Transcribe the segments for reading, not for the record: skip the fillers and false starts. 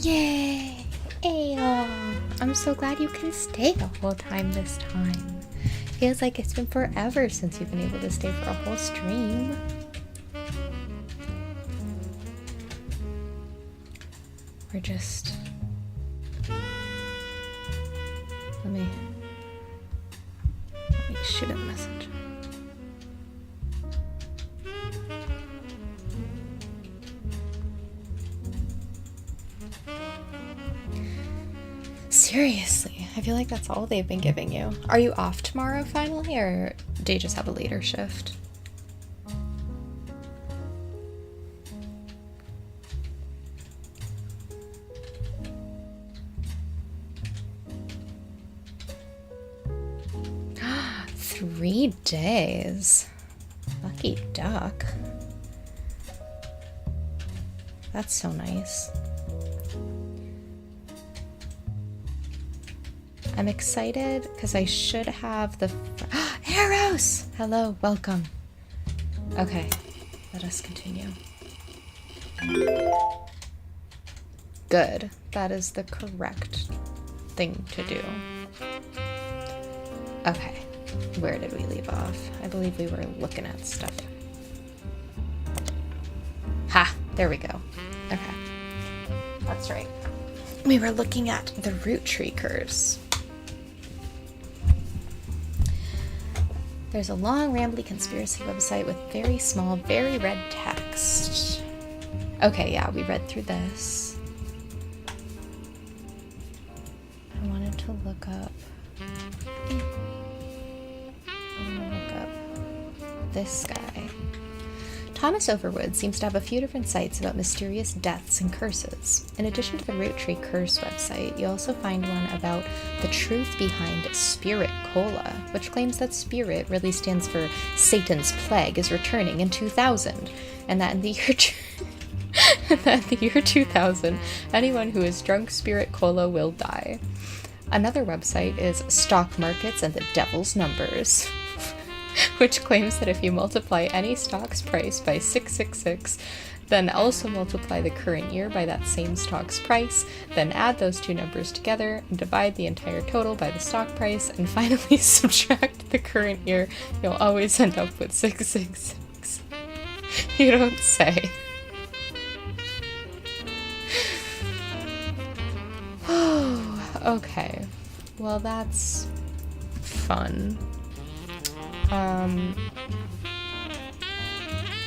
Yay! Ayo! I'm so glad you can stay the whole time this time. Feels like it's been forever since you've been able to stay for a whole stream. We're just... Let me shoot him a message. Seriously, I feel like that's all they've been giving you. Are you off tomorrow finally, or do you just have a later shift? Three days. Lucky duck. That's so nice. I'm excited because I should have the Eros! Hello, welcome. Okay, let us continue. Good. That is the correct thing to do. Okay, where did we leave off? I believe we were looking at stuff. Ha! There we go. Okay. That's right. We were looking at the Roottrees curse. There's a long, rambly conspiracy website with very small, very red text. Okay, yeah, we read through this. I wanted to look up... this guy. Thomas Overwood seems to have a few different sites about mysterious deaths and curses. In addition to the Roottrees curse website, you also find one about the truth behind Spirit Cola, which claims that Spirit really stands for Satan's plague is returning in 2000, and that in the year 2000, anyone who has drunk Spirit Cola will die. Another website is Stock Markets and the Devil's Numbers, which claims that if you multiply any stock's price by 666, then also multiply the current year by that same stock's price, then add those two numbers together and divide the entire total by the stock price, and finally subtract the current year, you'll always end up with 666. You don't say. Oh, okay. Well, that's fun.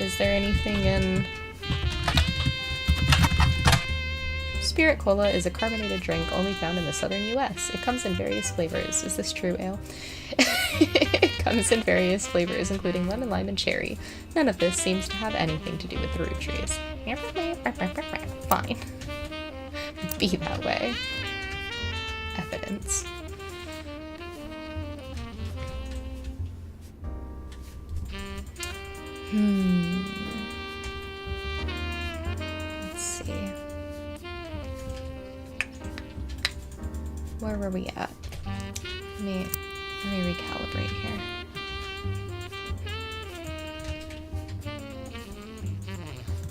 Is there anything in... Spirit Cola is a carbonated drink only found in the southern US. It comes in various flavors. Is this true, Ale? It comes in various flavors, including lemon, lime, and cherry. None of this seems to have anything to do with the Roottrees. Fine. Be that way. Evidence. Let's see. Where were we at? Let me recalibrate here.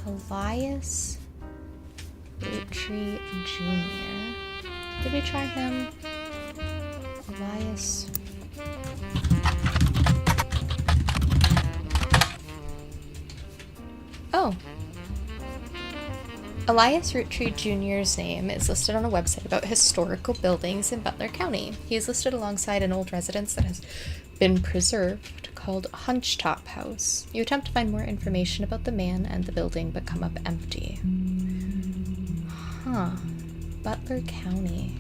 Elias Roottrees Jr. Did we try him? Elias. Oh. Elias Roottrees Jr.'s name is listed on a website about historical buildings in Butler County. He is listed alongside an old residence that has been preserved called Hunchetop House. You attempt to find more information about the man and the building but come up empty. Huh. Butler County.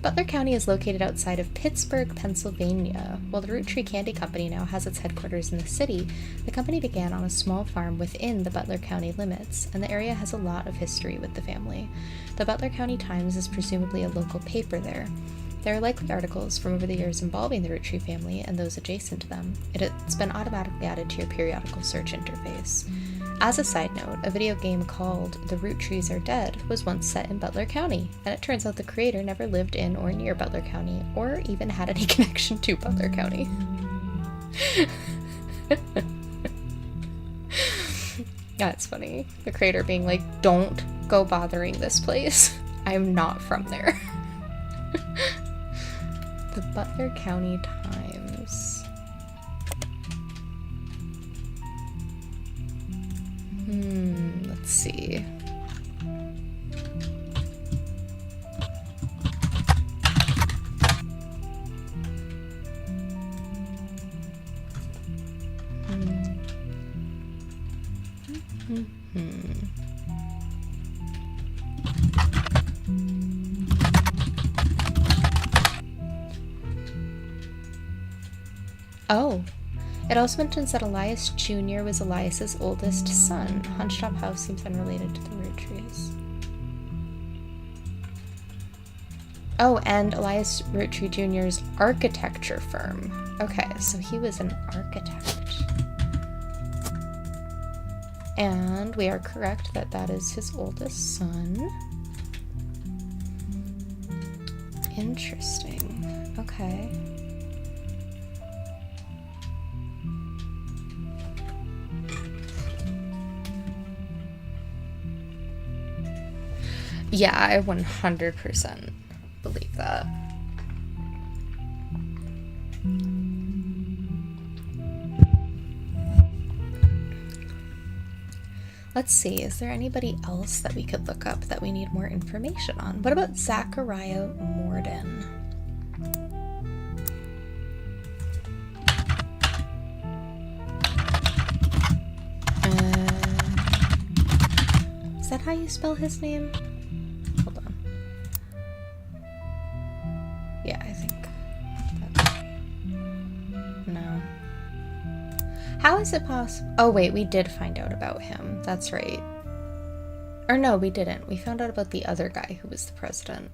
Butler County is located outside of Pittsburgh, Pennsylvania. While the Roottrees Candy Company now has its headquarters in the city, the company began on a small farm within the Butler County limits, and the area has a lot of history with the family. The Butler County Times is presumably a local paper there. There are likely articles from over the years involving the Roottrees family and those adjacent to them. It's been automatically added to your periodical search interface. As a side note, a video game called The Roottrees Are Dead was once set in Butler County, and it turns out the creator never lived in or near Butler County, or even had any connection to Butler County. That's funny. The creator being like, don't go bothering this place. I'm not from there. The Butler County Times. Let's see. Oh, it also mentions that Elias Jr. was Elias's oldest son. Hunched-Top House seems unrelated to the Roottrees. Oh, and Elias Roottree Jr.'s architecture firm. Okay, so he was an architect. And we are correct that that is his oldest son. Interesting. Okay. Yeah, I 100% believe that. Let's see, is there anybody else that we could look up that we need more information on? What about Zachariah Morden? Is that how you spell his name? Hold on. Yeah, I think that's right. No. How is it possible? Oh wait, we did find out about him. That's right. Or no, we didn't. We found out about the other guy who was the president.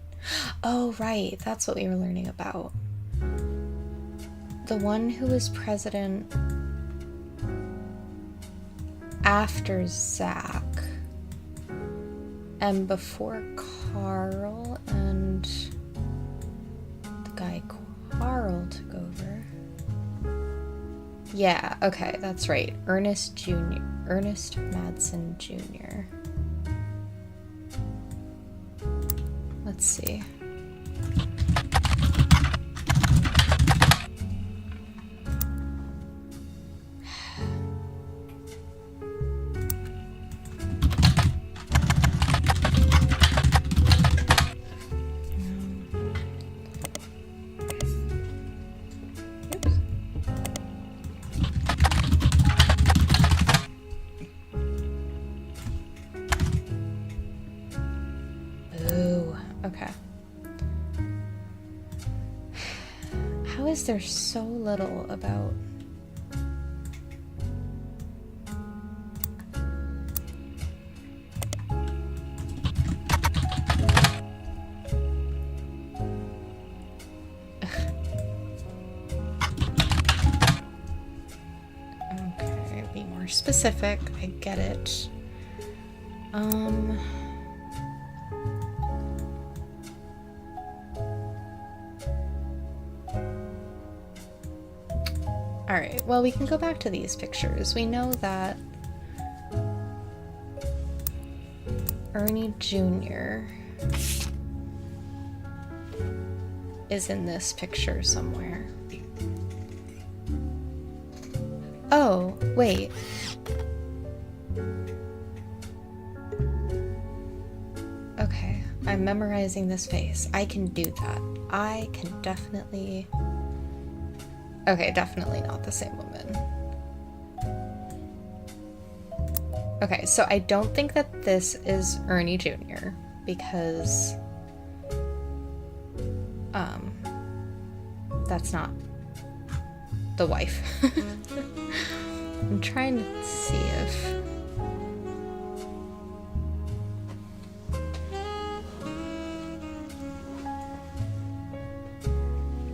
Oh right, that's what we were learning about. The one who was president after Zach and before Carl, and the guy Carl took over. Yeah, okay, that's right. Ernest Madsen Jr. Let's see. There's so little about okay, be more specific. I get it. Alright, well, we can go back to these pictures. We know that Ernie Jr. is in this picture somewhere. Oh, wait. Okay, I'm memorizing this face. I can do that. I can definitely... Okay, definitely not the same woman. Okay, so I don't think that this is Ernie Jr. because that's not the wife. I'm trying to see if...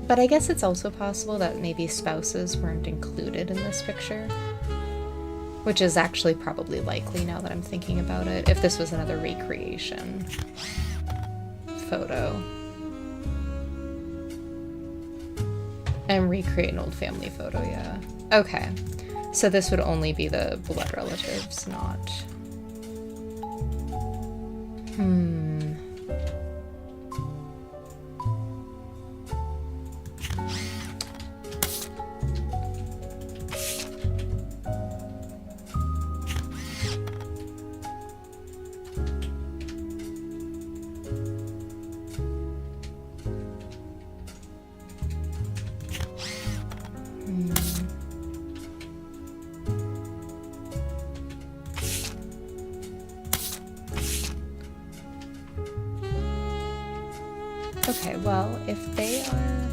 But I guess it's also possible that maybe spouses weren't included in this picture, which is actually probably likely now that I'm thinking about it, if this was another recreation photo. And recreate an old family photo, yeah. Okay. So this would only be the blood relatives, not... Okay, well, if they are...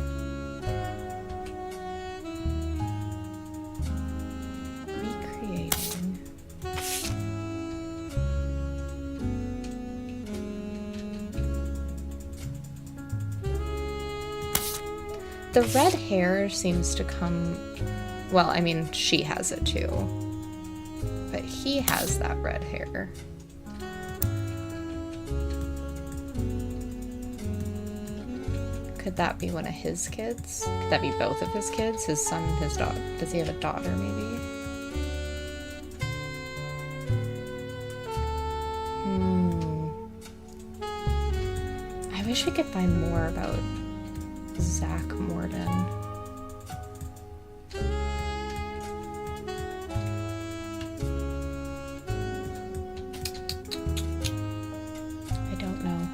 recreating... The red hair seems to come... Well, I mean, she has it too. But he has that red hair. Could that be one of his kids? Could that be both of his kids? His son, his daughter? Does he have a daughter, maybe? I wish we could find more about Zach Morden. I don't know.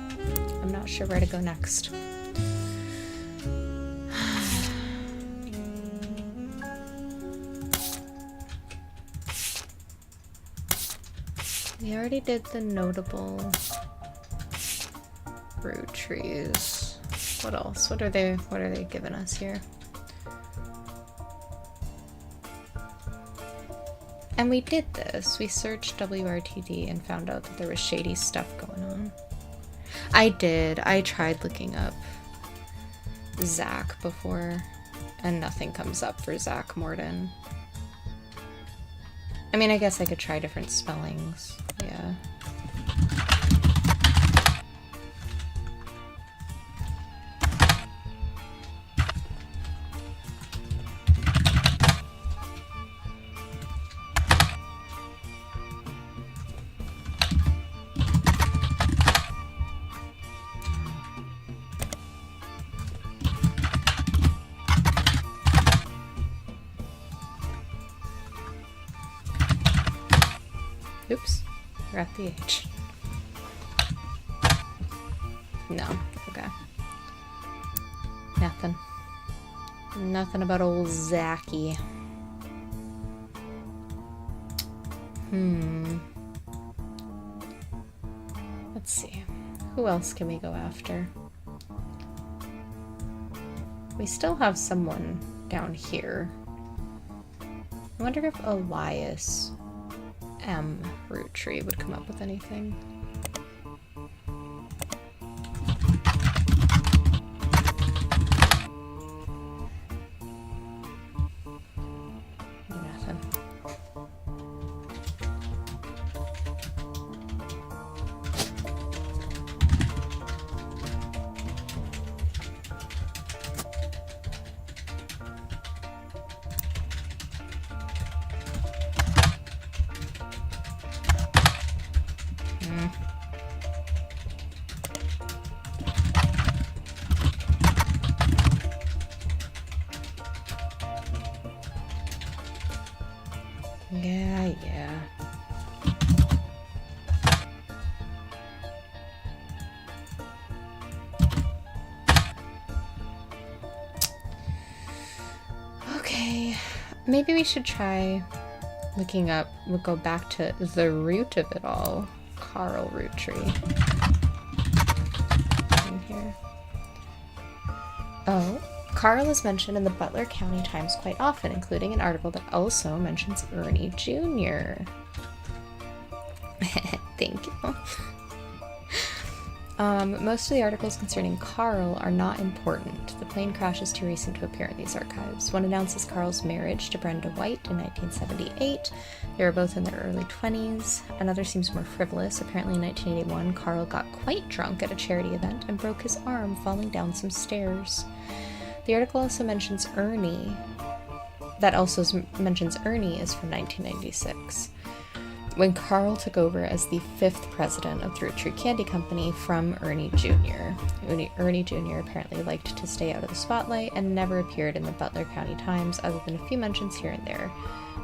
I'm not sure where to go next. We already did the notable Roottrees. What else? What are they giving us here? And we did this. We searched WRTD and found out that there was shady stuff going on. I did. I tried looking up Zach before, and nothing comes up for Zach Morden. I mean, I guess I could try different spellings. Yeah. Oops, we're at the H. No, okay. Nothing. Nothing about old Zachy. Let's see. Who else can we go after? We still have someone down here. I wonder if Elias M. Roottree would come up with anything. Nothing. Yeah. Okay, maybe we should try looking up, we'll go back to the root of it all, Carl Roottree. In here. Oh. Carl is mentioned in the Butler County Times quite often, including an article that also mentions Ernie Jr. Thank you. Most of the articles concerning Carl are not important. The plane crash is too recent to appear in these archives. One announces Carl's marriage to Brenda White in 1978. They were both in their early 20s. Another seems more frivolous. Apparently in 1981, Carl got quite drunk at a charity event and broke his arm falling down some stairs. The article also mentions Ernie that also mentions Ernie is from 1996, when Carl took over as the 5th president of the Roottrees Candy Company from Ernie Jr. Ernie Jr. apparently liked to stay out of the spotlight and never appeared in the Butler County Times other than a few mentions here and there.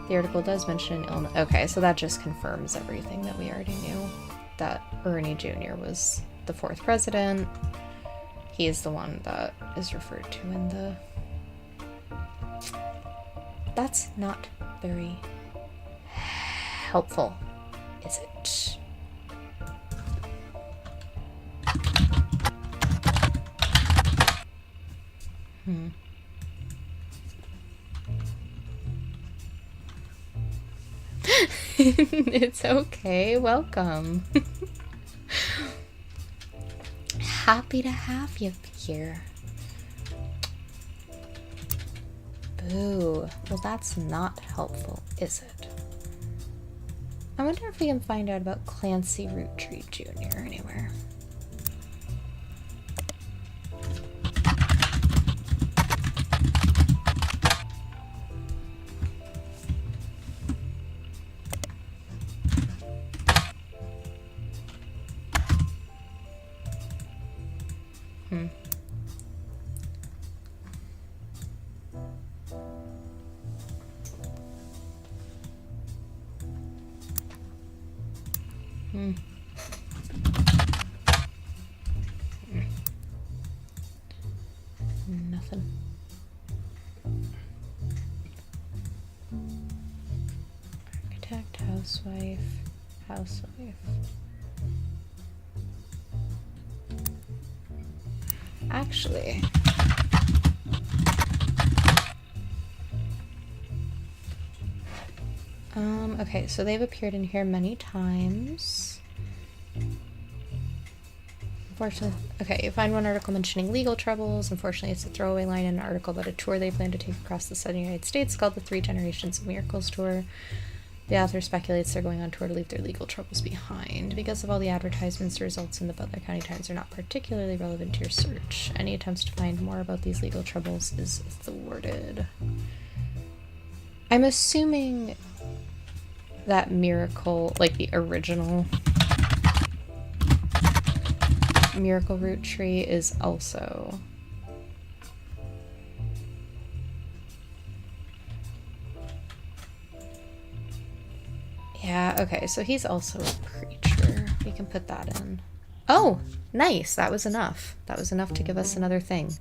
The article does mention an illness. Okay, so that just confirms everything that we already knew. That Ernie Jr. was the 4th president. He is the one that is referred to in the... That's not very helpful, is it? It's okay. Welcome. Happy to have you here. Boo. Well, that's not helpful, is it? I wonder if we can find out about Clancy Roottrees Jr. anywhere. Nothing. Architect, housewife. Actually, okay, so they've appeared in here many times. Unfortunately, okay, you find one article mentioning legal troubles. Unfortunately, it's a throwaway line in an article about a tour they plan to take across the southern United States called the 3 Generations of Miracles Tour. The author speculates they're going on tour to leave their legal troubles behind. Because of all the advertisements, the results in the Butler County Times are not particularly relevant to your search. Any attempts to find more about these legal troubles is thwarted. I'm assuming that Miracle, like the original Miracle Roottrees, is also... Yeah, okay, so he's also a creature. We can put that in. Oh, nice! That was enough. That was enough to give us another thing.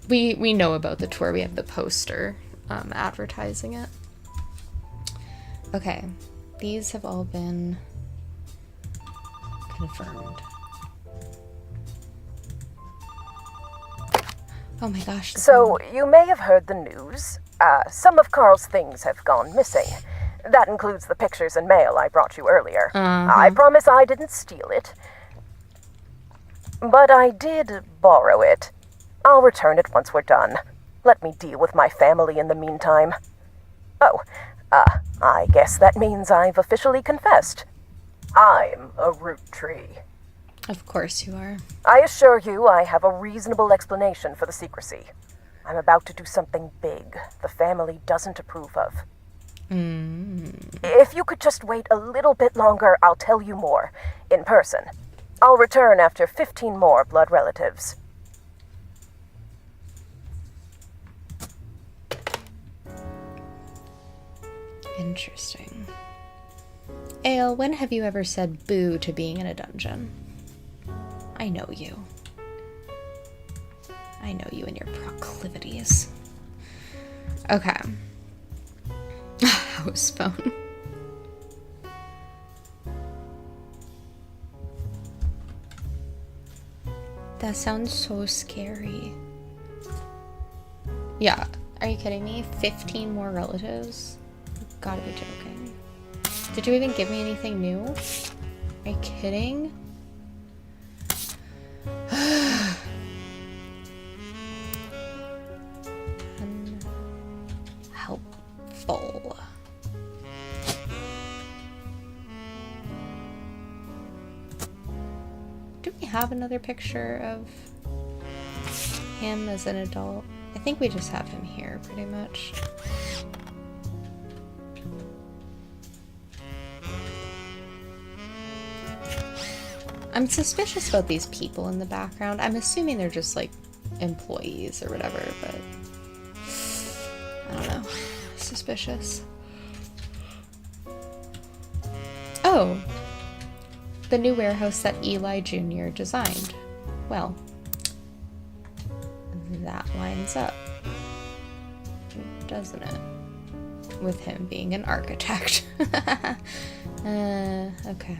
We know about the tour. We have the poster advertising it. Okay, these have all been confirmed. Oh my gosh. So, you may have heard the news. Some of Carl's things have gone missing. That includes the pictures and mail I brought you earlier. I promise I didn't steal it. But I did borrow it. I'll return it once we're done. Let me deal with my family in the meantime. Oh, I guess that means I've officially confessed. I'm a Roottrees. Of course you are. I assure you I have a reasonable explanation for the secrecy. I'm about to do something big the family doesn't approve of. If you could just wait a little bit longer, I'll tell you more, in person. I'll return after 15 more blood relatives. Interesting. Ale, when have you ever said boo to being in a dungeon? I know you. I know you and your proclivities. Okay. House phone. That sounds so scary. Yeah, are you kidding me? 15 more relatives? You've gotta be joking. Did you even give me anything new? Are you kidding? we have another picture of him as an adult? I think we just have him here, pretty much. I'm suspicious about these people in the background. I'm assuming they're just, like, employees or whatever, but I don't know. Suspicious. Oh! The new warehouse that Eli Jr. designed. Well, that lines up, doesn't it? With him being an architect. Okay.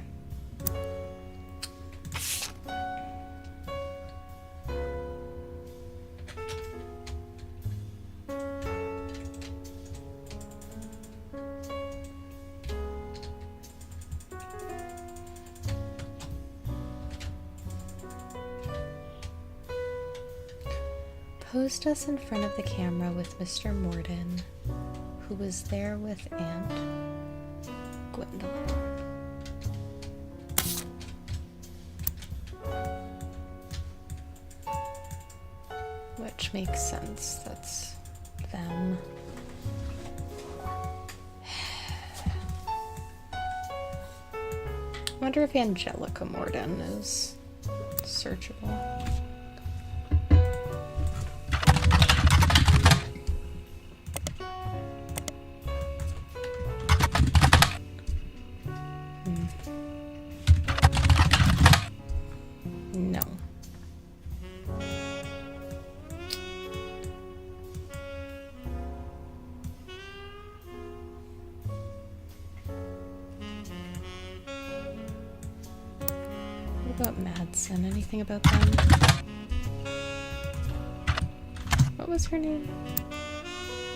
Posed us in front of the camera with Mr. Morden, who was there with Aunt Gwendolyn. Which makes sense, that's them. I wonder if Angelica Morden is searchable. No. What about Madsen? Anything about them? What was her name?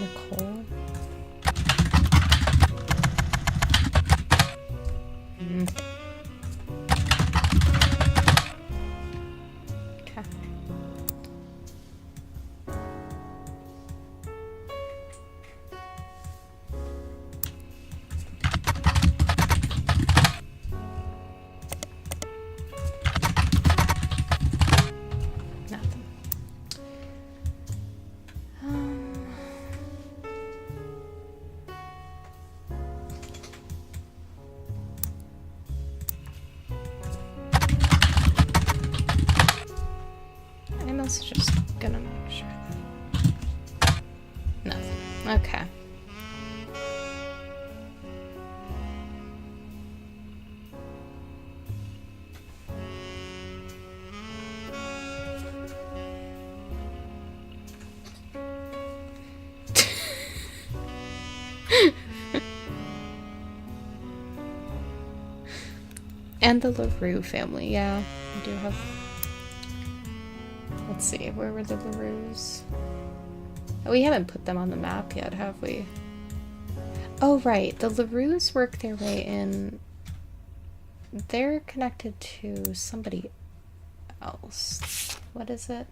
Nicole? Just gonna make sure that nothing. Okay. And the LaRue family, yeah, we do have. Let's see, where were the LaRues? Oh, we haven't put them on the map yet, have we? Oh, right. The LaRues work their way in. They're connected to somebody else. What is it?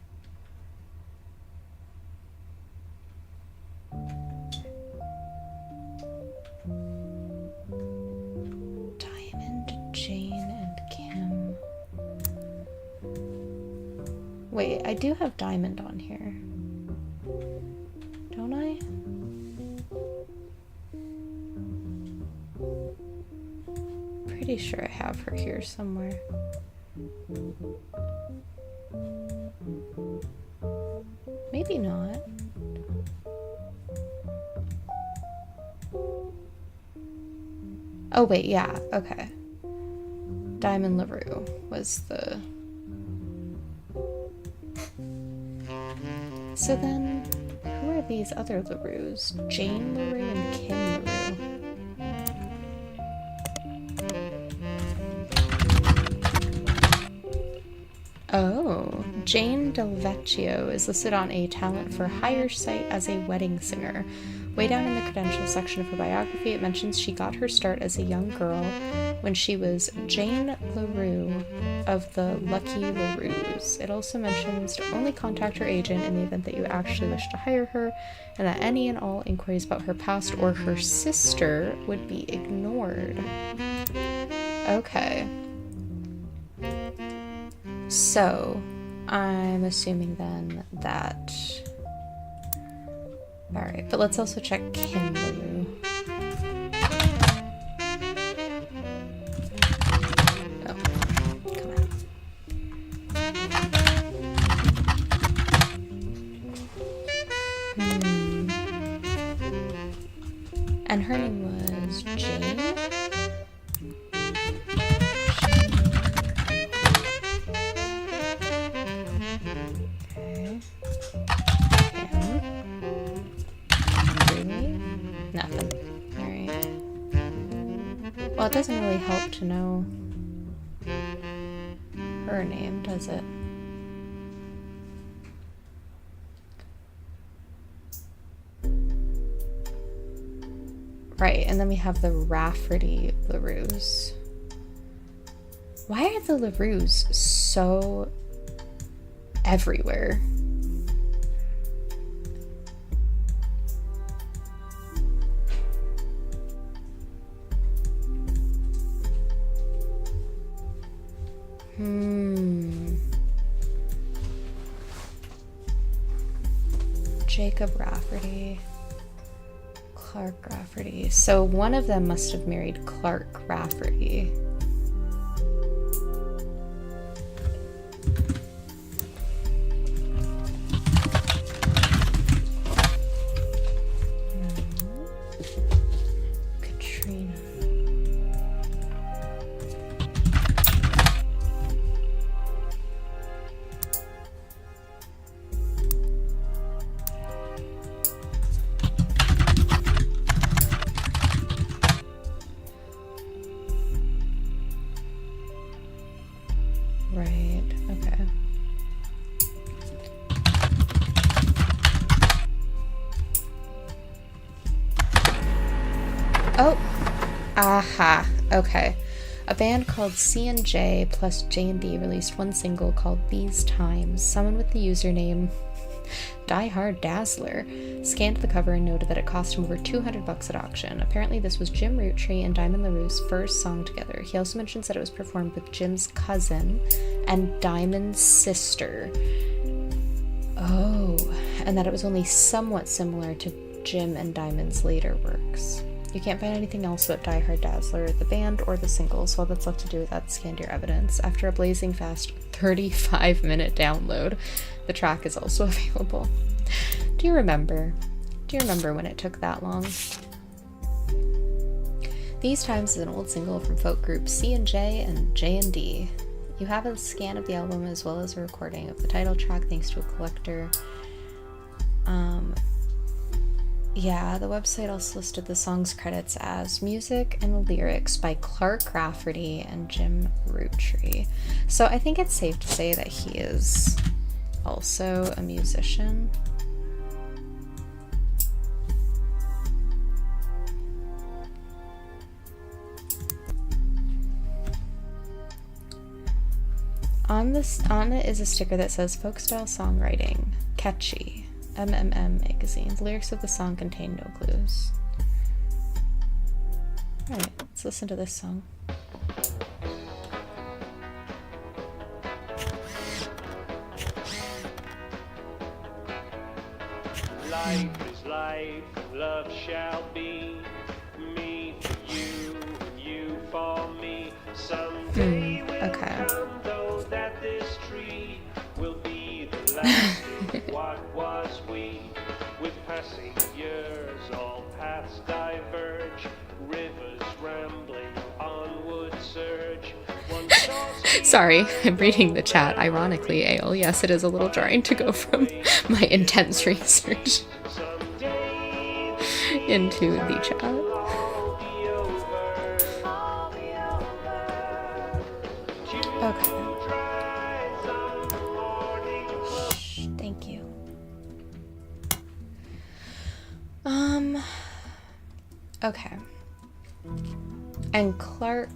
Diamond, Jane, and Kim. Wait, I do have Diamond on here. Don't I? Pretty sure I have her here somewhere. Maybe not. Oh wait, yeah, okay. Diamond LaRue was the... So then, who are these other LaRues? Jane LaRue and Kim LaRue. Oh, Jane Del Vecchio is listed on a talent for hire site as a wedding singer. Way down in the credentials section of her biography, it mentions she got her start as a young girl when she was Jane LaRue of the Lucky LaRues. It also mentions to only contact her agent in the event that you actually wish to hire her, and that any and all inquiries about her past or her sister would be ignored. Okay. So, I'm assuming then that... Alright, but let's also check Kim LaRue. Oh, come on. And her name was Jane? Nothing. Alright. Well, it doesn't really help to know her name, does it? Right, and then we have the Rafferty LaRues. Why are the LaRues so everywhere? Jacob Rafferty. Clark Rafferty. So one of them must have married Clark Rafferty. Katrina. Right, okay. Oh! Aha, okay. A band called C&J plus J&D released one single called These Times. Someone with the username Die Hard Dazzler scanned the cover and noted that it cost him over $200 at auction. Apparently this was Jim Roottrees and Diamond LaRue's first song together. He also mentions that it was performed with Jim's cousin and Diamond's sister. Oh, and that it was only somewhat similar to Jim and Diamond's later works. You can't find anything else about Die Hard Dazzler, the band, or the single, so all that's left to do with that scanned your evidence. After a blazing fast 35-minute download, the track is also available. Do you remember? Do you remember when it took that long? These Times is an old single from folk groups C&J and J&D. You have a scan of the album as well as a recording of the title track thanks to a collector. Yeah, the website also listed the song's credits as music and lyrics by Clark Rafferty and Jim Roottrees. So I think it's safe to say that he is also a musician. On it is a sticker that says folk style songwriting, catchy. MMM magazine. The lyrics of the song contain no clues. Alright, let's listen to this song. Life is life, love shall be. Me for you, and you for me. Someday will come, though, that this tree will be the last of what was we. With passing years, all paths diverge. Rivers rambling, onward surge. Sorry, I'm reading the chat. Ironically, Ale, yes, it is a little jarring to go from my intense research into the chat. Okay. Shh, thank you. Okay. And Clark...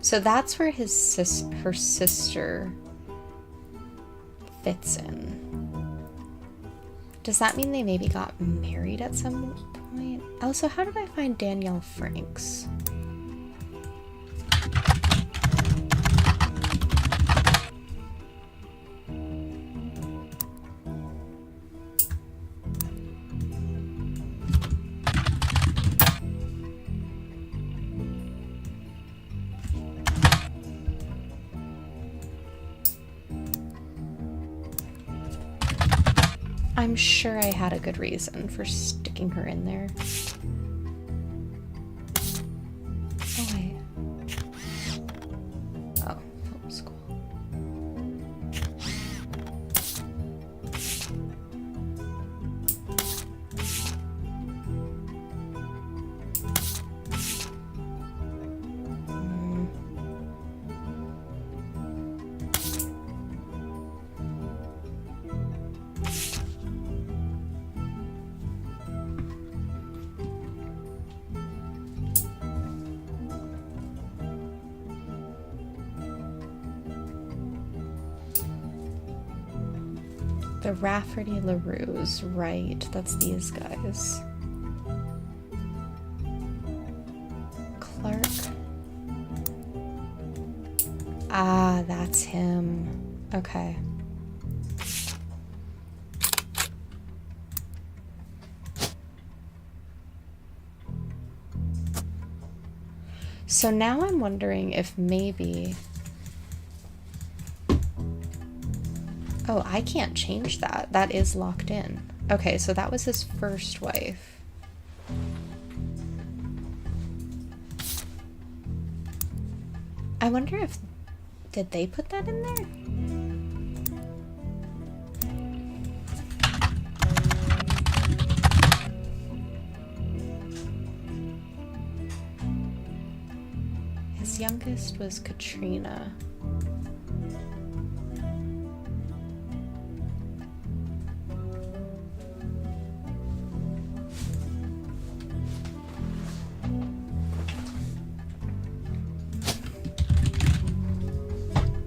So that's where her sister fits in. Does that mean they maybe got married at some point? Also, how did I find Danielle Franks? I'm sure I had a good reason for sticking her in there. Oh, wait. Oh, film school. The Rafferty LaRue's, right, that's these guys. Clark. Ah, that's him. Okay. So now I'm wondering if maybe... Oh, I can't change that. That is locked in. Okay, so that was his first wife. I wonder if... Did they put that in there? His youngest was Katrina.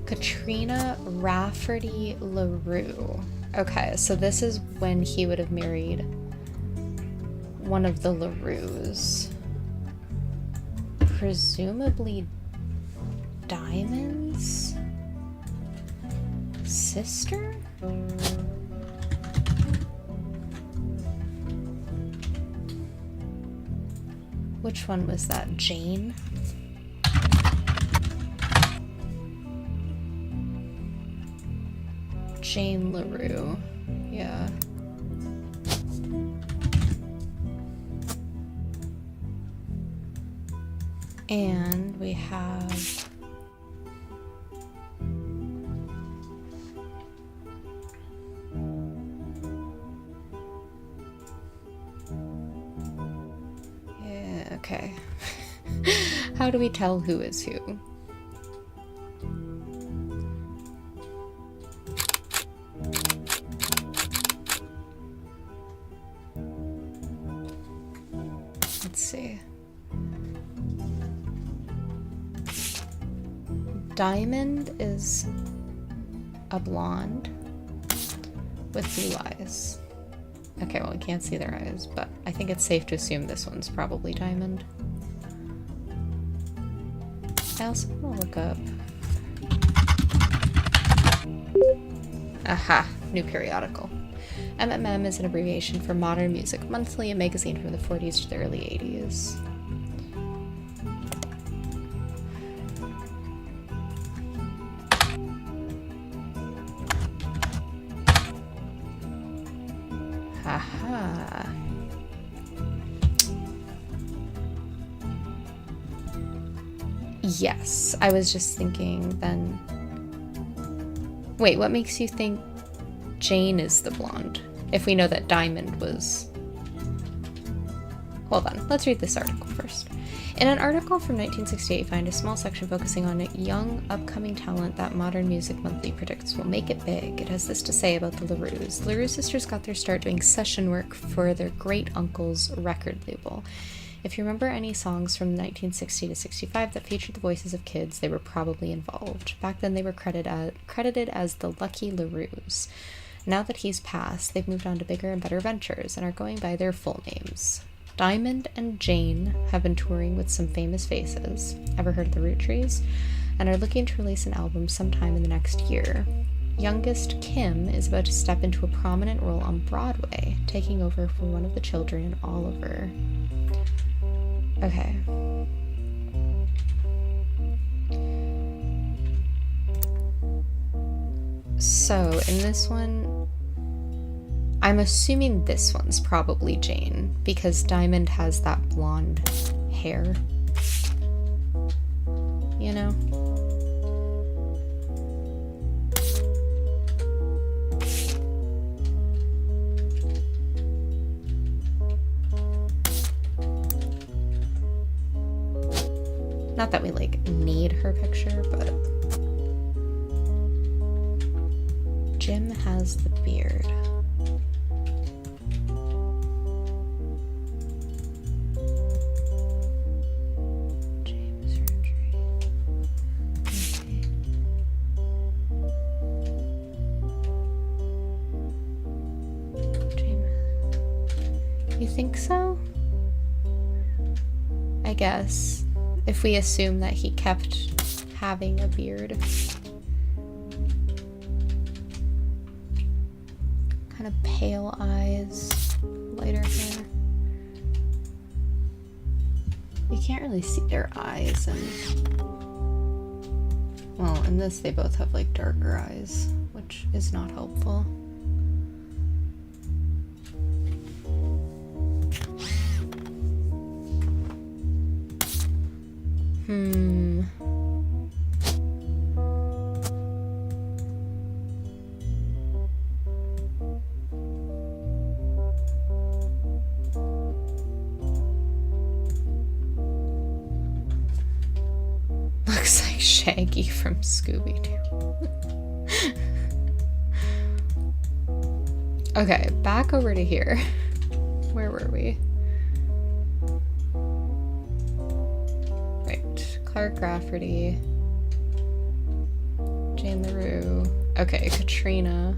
Katrina Rafferty LaRue. Okay, so this is when he would have married one of the LaRues. Presumably Diamond's sister? Which one was that? Jane? Jane LaRue. Yeah. And we have yeah, okay. How do we tell who is who? Let's see. Diamond is a blonde with blue eyes. Okay, well, we can't see their eyes, but I think it's safe to assume this one's probably Diamond. I also want to look up... Aha! New periodical. MMM is an abbreviation for Modern Music Monthly, a magazine from the 40s to the early 80s. Haha. Yes, I was just thinking then... Wait, what makes you think Jane is the blonde? If we know that Diamond was... Hold on, let's read this article first. In an article from 1968, find a small section focusing on a young, upcoming talent that Modern Music Monthly predicts will make it big. It has this to say about the LaRues. The LaRue sisters got their start doing session work for their great-uncle's record label. If you remember any songs from 1960 to 65 that featured the voices of kids, they were probably involved. Back then, they were credited as the Lucky LaRues. Now that he's passed, they've moved on to bigger and better ventures and are going by their full names. Diamond and Jane have been touring with some famous faces. Ever heard of the Roottrees? And are looking to release an album sometime in the next year. Youngest Kim is about to step into a prominent role on Broadway, taking over for one of the children in Oliver. Okay. So, in this one, I'm assuming this one's probably Jane, because Diamond has that blonde hair. You know? Not that we, like, need her picture, but... Jim has the beard. James Roottrees. Okay. James. You think so? I guess. If we assume that he kept having a beard. Kind of pale eyes, lighter hair. You can't really see their eyes, and well, in this they both have like darker eyes, which is not helpful. Looks like Shaggy from Scooby-Doo. Okay, back over to here. Where were we? Right, Clark Rafferty, Jane LaRue. Okay, Katrina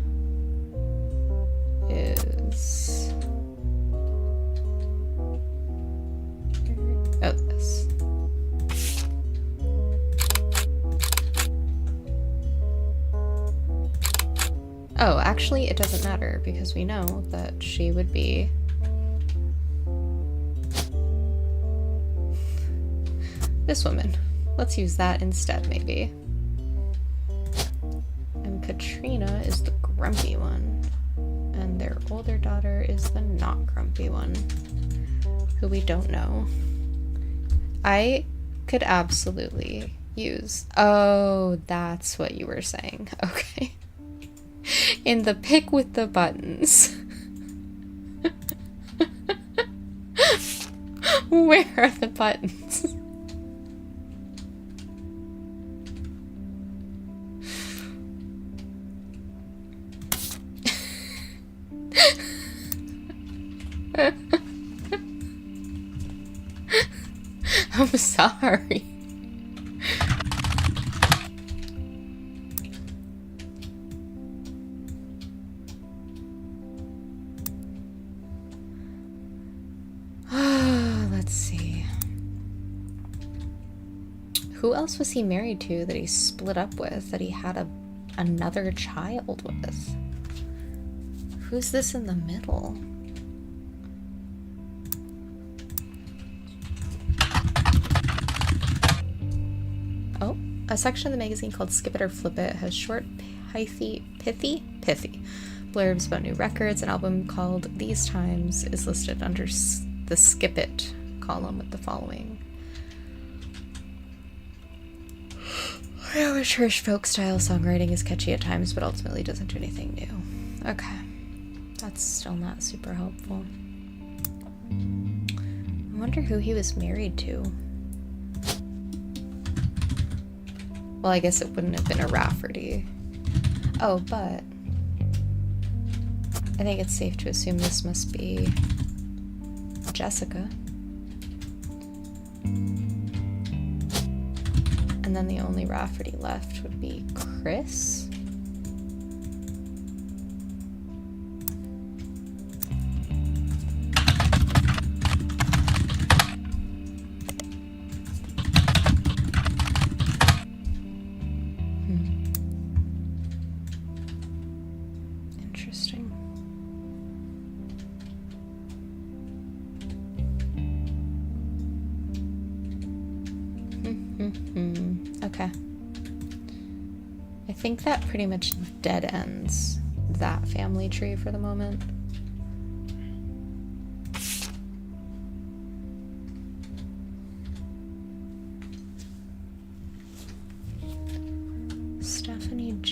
is... oh, this. Oh, actually, it doesn't matter because we know that she would be this woman. Let's use that instead, maybe. And Katrina is the grumpy one. And their older daughter is the not grumpy one, who we don't know. I could absolutely use... oh, that's what you were saying. Okay. In the pic with the buttons. Where are the buttons? I'm sorry. Let's see. Who else was he married to that he split up with, that he had another child with? Who's this in the middle? Oh, a section of the magazine called Skip It or Flip It has short, pithy blurbs about new records. An album called These Times is listed under the Skip It column with the following. Amateurish folk style songwriting is catchy at times, but ultimately doesn't do anything new. Okay. That's still not super helpful. I wonder who he was married to. Well, I guess it wouldn't have been a Rafferty. Oh, but I think it's safe to assume this must be Jessica. And then the only Rafferty left would be Chris. Interesting. Okay. I think that pretty much dead ends that family tree for the moment.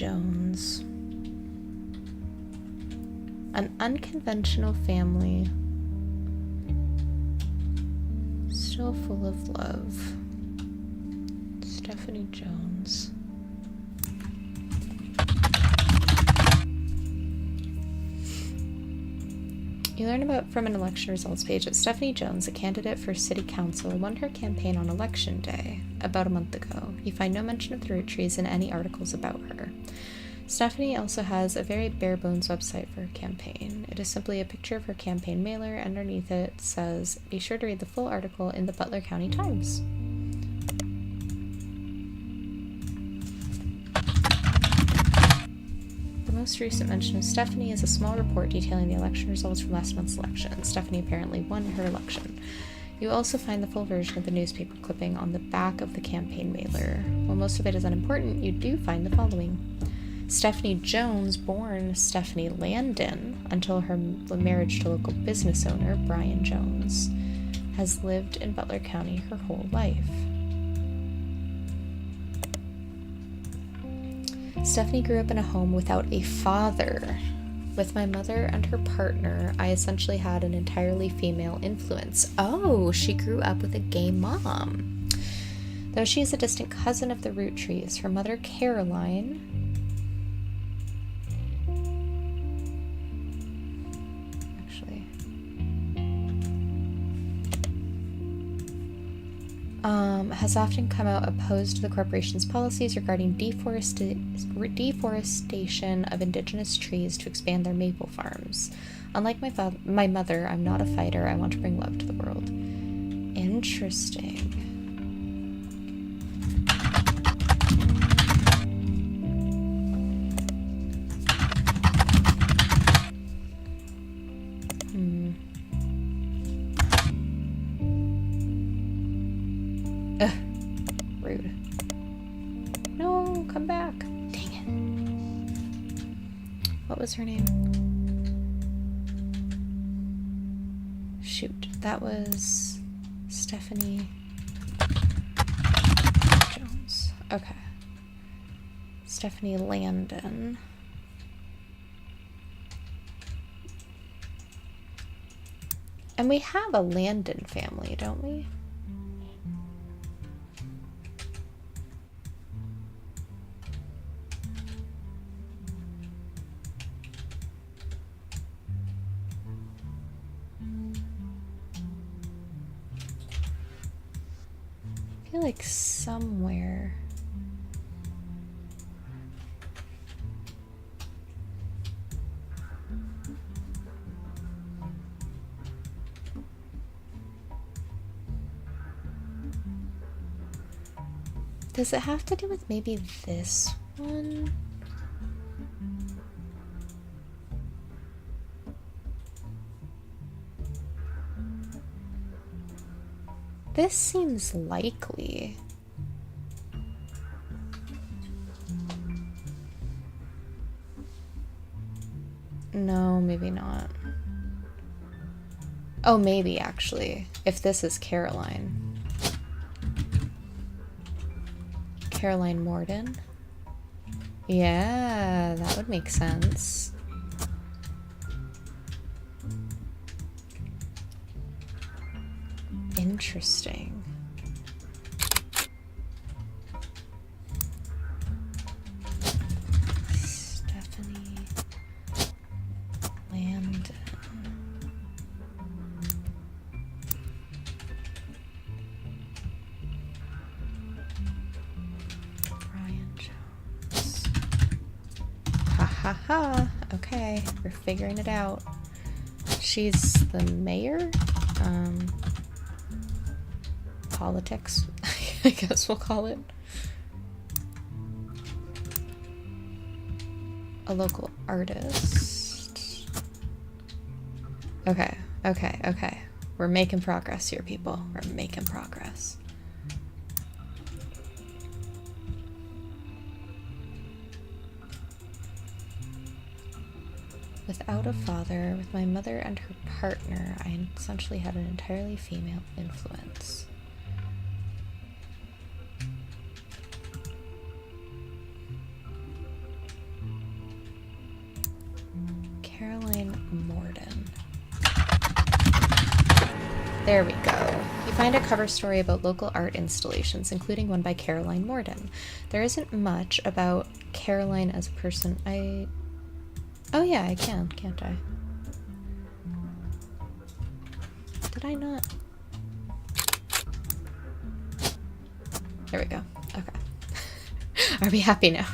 Jones. An unconventional family. Still full of love. Stephanie Jones. You learn about from an election results page that Stephanie Jones, a candidate for city council, won her campaign on election day, about a month ago. You find no mention of the Roottrees in any articles about her. Stephanie also has a very bare-bones website for her campaign. It is simply a picture of her campaign mailer. Underneath it says, be sure to read the full article in the Butler County Times. The most recent mention of Stephanie is a small report detailing the election results from last month's election. Stephanie apparently won her election. You also find the full version of the newspaper clipping on the back of the campaign mailer. While most of it is unimportant, you do find the following. Stephanie Jones, born Stephanie Landon until her marriage to local business owner Brian Jones, has lived in Butler County her whole life. Stephanie grew up in a home without a father. With my mother and her partner, I essentially had an entirely female influence. Oh, she grew up with a gay mom. Though she is a distant cousin of the Roottrees, her mother Caroline has often come out opposed to the corporation's policies regarding deforestation of indigenous trees to expand their maple farms. Unlike my mother, I'm not a fighter. I want to bring love to the world. Interesting. Rude. No, come back. Dang it. What was her name? Shoot, that was Stephanie Jones. Okay. Stephanie Landon. And we have a Landon family, don't we? I feel like somewhere. Does it have to do with maybe this one? This seems likely. No, maybe not. Oh, maybe actually. If this is Caroline. Caroline Morden? Yeah, that would make sense. Interesting. Stephanie Landon. Brian Jones. Ha ha ha. Okay, we're figuring it out. She's the mayor? Politics, I guess we'll call it. A local artist. Okay, okay, okay. We're making progress here, people. We're making progress. Without a father, with my mother and her partner, I essentially had an entirely female influence. There we go. You find a cover story about local art installations, including one by Caroline Morden. There isn't much about Caroline as a person. Oh yeah, I can, can't I? Did I not? There we go. Okay. Are we happy now?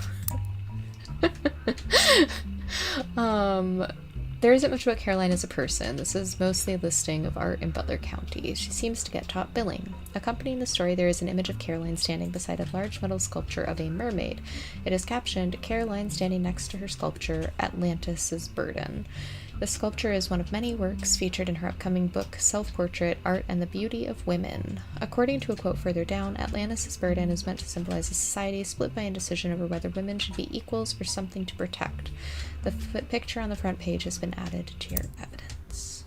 There isn't much about Caroline as a person. This is mostly a listing of art in Butler County. She seems to get top billing. Accompanying the story, there is an image of Caroline standing beside a large metal sculpture of a mermaid. It is captioned, Caroline standing next to her sculpture, Atlantis' Burden. The sculpture is one of many works featured in her upcoming book, Self-Portrait, Art and the Beauty of Women. According to a quote further down, Atlantis' Burden is meant to symbolize a society split by indecision over whether women should be equals or something to protect. The picture on the front page has been added to your evidence.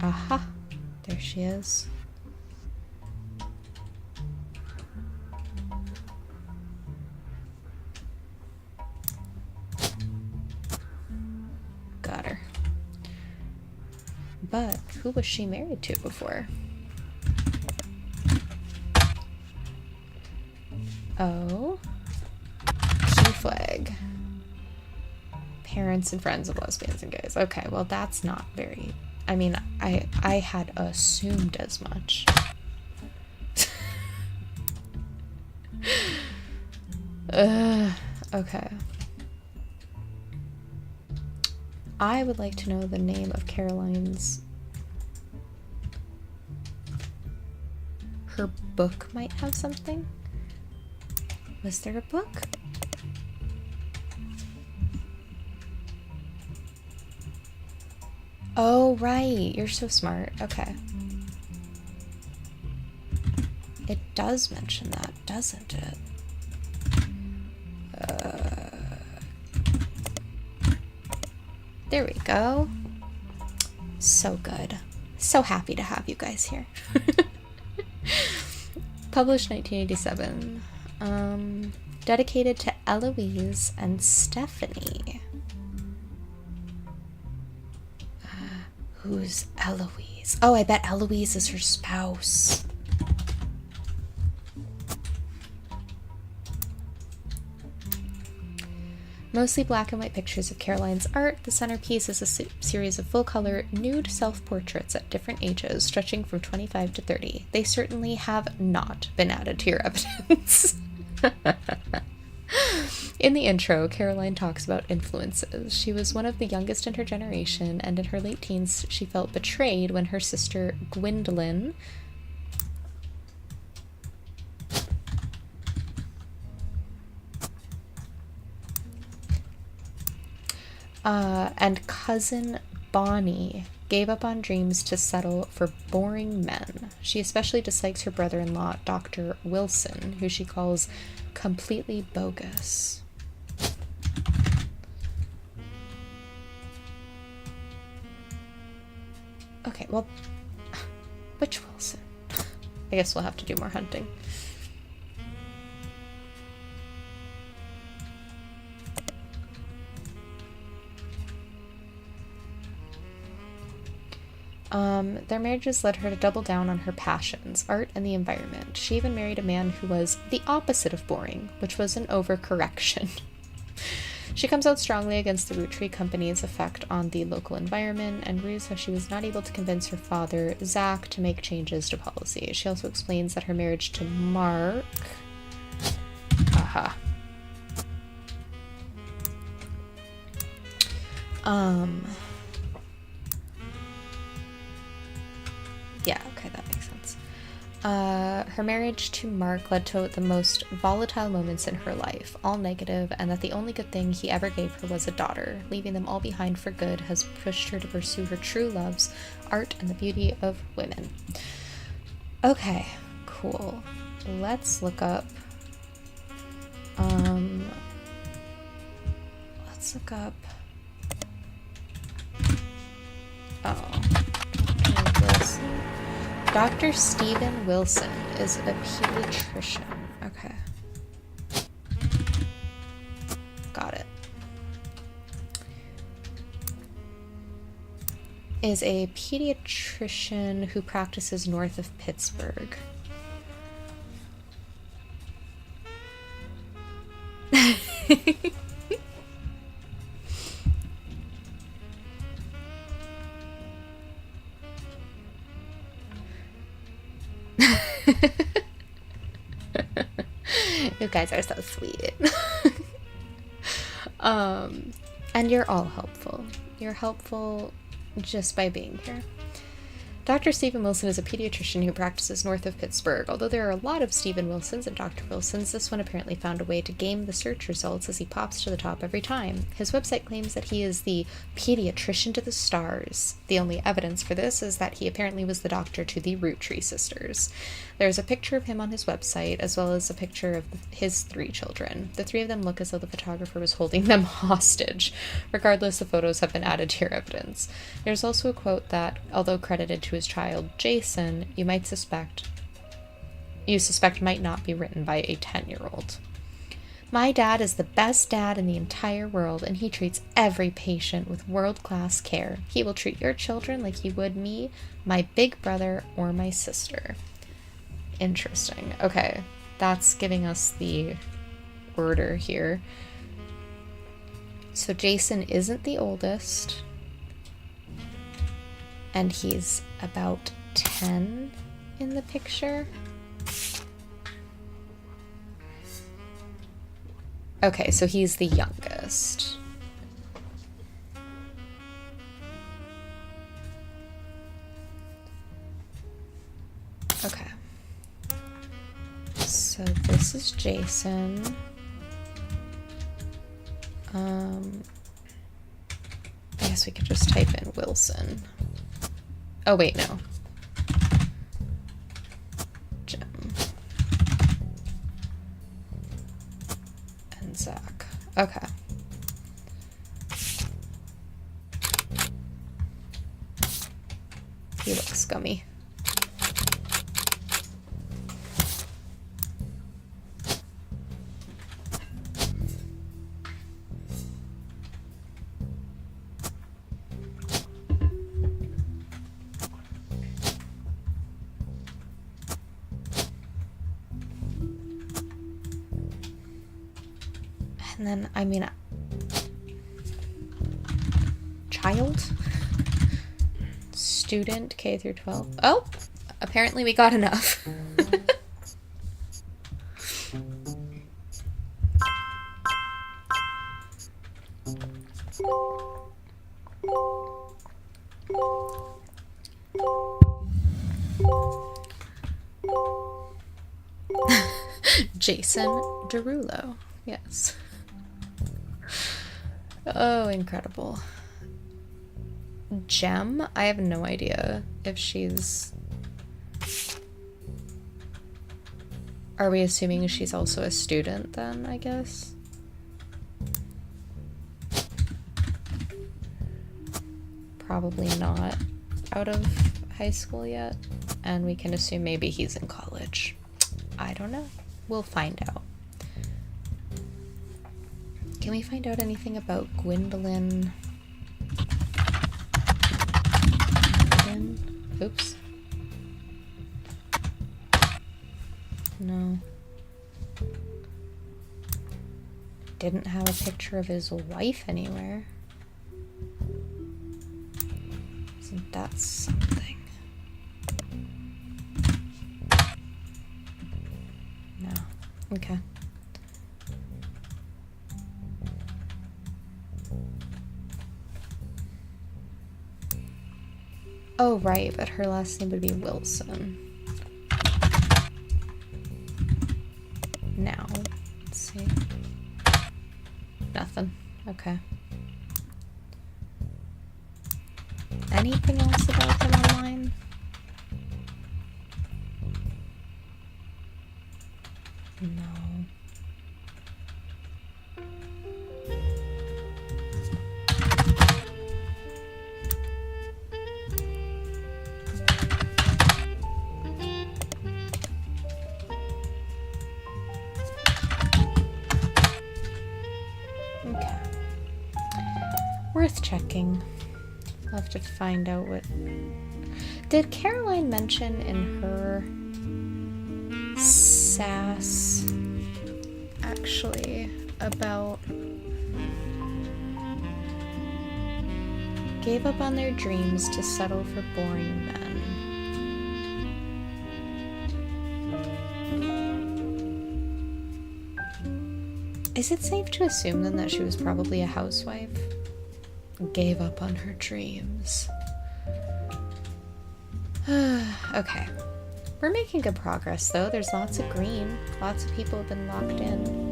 Aha! There she is. Got her. But who was she married to before? Oh. Key flag. Parents and friends of lesbians and gays. Okay, well that's not very... I mean, I had assumed as much. Okay. I would like to know the name of Caroline's... Her book might have something? Was there a book? Oh, right. You're so smart. Okay. It does mention that, doesn't it? There we go. So good. So happy to have you guys here. Published 1987. Dedicated to Eloise and Stephanie. Who's Eloise? Oh, I bet Eloise is her spouse. Mostly black and white pictures of Caroline's art, the centerpiece is a series of full-color, nude self-portraits at different ages, stretching from 25 to 30. They certainly have not been added to your evidence. In the intro, Caroline talks about influences. She was one of the youngest in her generation, and in her late teens, she felt betrayed when her sister Gwendolyn and cousin Bonnie gave up on dreams to settle for boring men. She especially dislikes her brother-in-law, Dr. Wilson, who she calls completely bogus. Okay, well, which Wilson? I guess we'll have to do more hunting. Their marriages led her to double down on her passions, art and the environment. She even married a man who was the opposite of boring, which was an overcorrection. She comes out strongly against the Roottrees company's effect on the local environment and rues how she was not able to convince her father, Zach, to make changes to policy. She also explains that her marriage to Mark... Aha. Yeah, okay, that makes sense. Her marriage to Mark led to the most volatile moments in her life, all negative, and that the only good thing he ever gave her was a daughter. Leaving them all behind for good has pushed her to pursue her true loves, art and the beauty of women. Okay, cool. Let's look up... let's look up... Oh... Dr. Stephen Wilson is a pediatrician. Okay. Got it. is a pediatrician who practices north of Pittsburgh. You guys are so sweet. And you're all helpful. You're helpful just by being here. Dr. Stephen Wilson is a pediatrician who practices north of Pittsburgh. Although there are a lot of Stephen Wilsons and Dr. Wilsons, this one apparently found a way to game the search results as he pops to the top every time. His website claims that he is the pediatrician to the stars. The only evidence for this is that he apparently was the doctor to the Roottrees sisters. There's a picture of him on his website, as well as a picture of his 3 children. The 3 of them look as though the photographer was holding them hostage. Regardless, the photos have been added to your evidence. There's also a quote that, although credited to his child Jason, you suspect might not be written by a 10-year-old. My dad is the best dad in the entire world, and he treats every patient with world-class care. He will treat your children like he would me, my big brother, or my sister. Interesting. Okay, that's giving us the order here. So Jason isn't the oldest, and he's about 10 in the picture. Okay, so he's the youngest. Okay. So this is Jason. I guess we could just type in Wilson. Oh wait, no. Jim. And Zach. Okay. He looks scummy. And then, I mean, child, student, K through 12. Oh, apparently we got enough. Jason Derulo, yes. Oh, incredible. Gem? I have no idea if she's... Are we assuming she's also a student then, I guess? Probably not out of high school yet. And we can assume maybe he's in college. I don't know. We'll find out. Can we find out anything about Gwendolyn? Oops. No. Didn't have a picture of his wife anywhere. Isn't that something? No. Okay. Oh, right, but her last name would be Wilson. Now, let's see. Nothing. Okay. Anything else about him online? No. Okay. Worth checking. I'll have to find out what... Did Caroline mention in her sass, actually, about... Gave up on their dreams to settle for boring men. Is it safe to assume then that she was probably a housewife? Gave up on her dreams. Okay. We're making good progress though. There's lots of green. Lots of people have been locked in.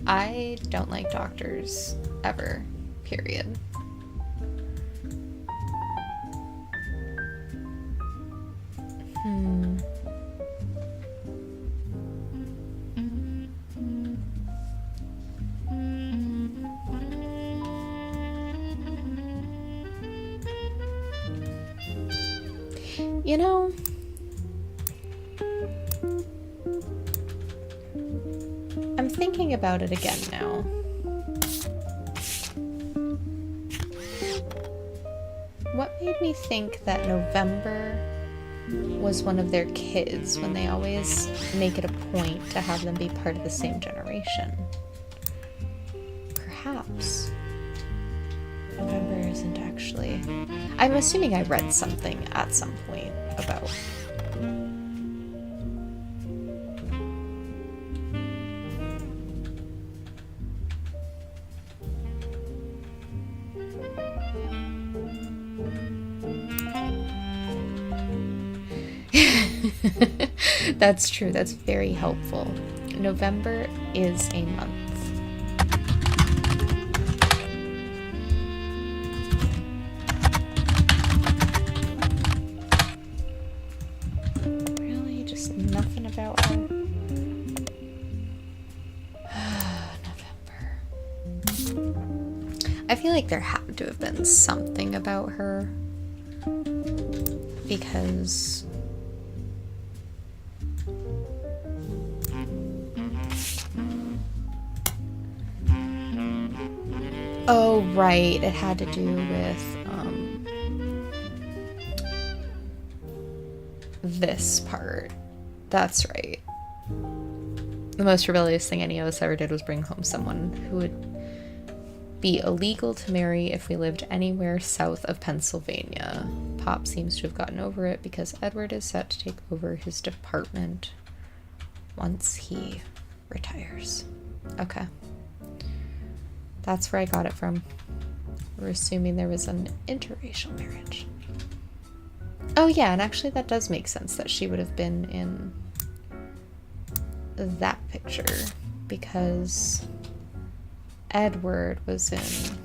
I don't like doctors ever, period. You know, I'm thinking about it again now. What made me think that November was one of their kids when they always make it a point to have them be part of the same generation? Perhaps November isn't actually... I'm assuming I read something at some point about... That's true. That's very helpful. November is a month. Really? Just nothing about her? November. I feel like there had to have been something about her. Because... Oh, right. It had to do with, this part. That's right. The most rebellious thing any of us ever did was bring home someone who would be illegal to marry if we lived anywhere south of Pennsylvania. Pop seems to have gotten over it because Edward is set to take over his department once he retires. Okay. That's where I got it from. We're assuming there was an interracial marriage. Oh yeah, and actually that does make sense that she would have been in that picture because Edward was in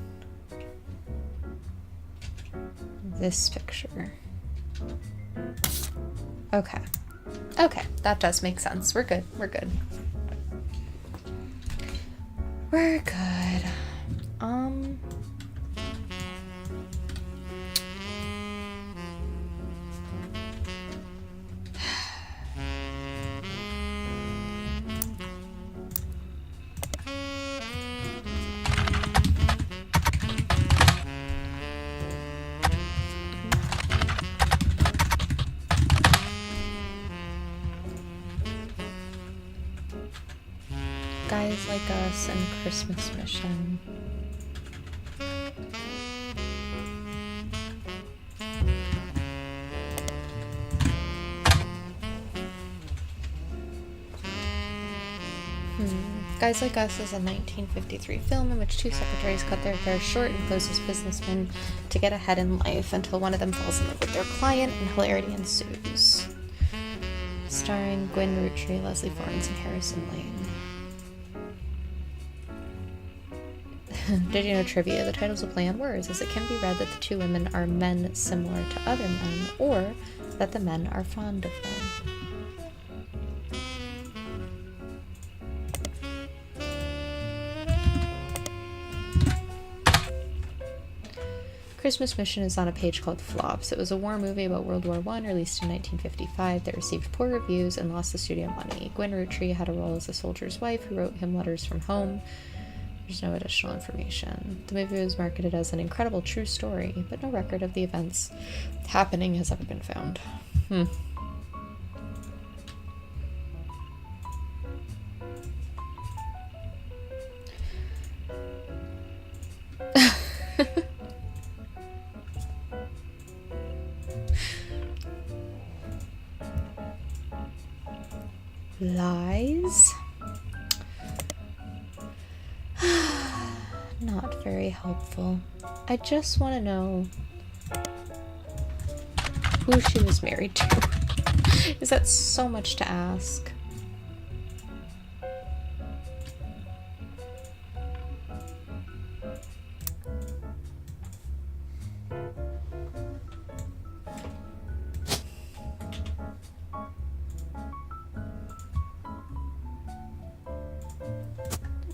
this picture. Okay. Okay, that does make sense. We're good. We're good. We're good. Guys Like Us and Christmas Mission. Guys Like Us is a 1953 film in which two secretaries cut their hair short and pose as businessmen to get ahead in life until one of them falls in love with their client and hilarity ensues. starring Gwyn Roottrees, Leslie Florence, and Harrison Lane. Did you know trivia? The titles of play on words, as it can be read that the two women are men similar to other men, or that the men are fond of them. Christmas Mission is on a page called Flops. It was a war movie about World War I, released in 1955, that received poor reviews and lost the studio money. Gwyn Roottrees had a role as a soldier's wife who wrote him letters from home. There's no additional information. The movie was marketed as an incredible true story, but no record of the events happening has ever been found. Lies? Not very helpful. I just want to know who she was married to. Is that so much to ask?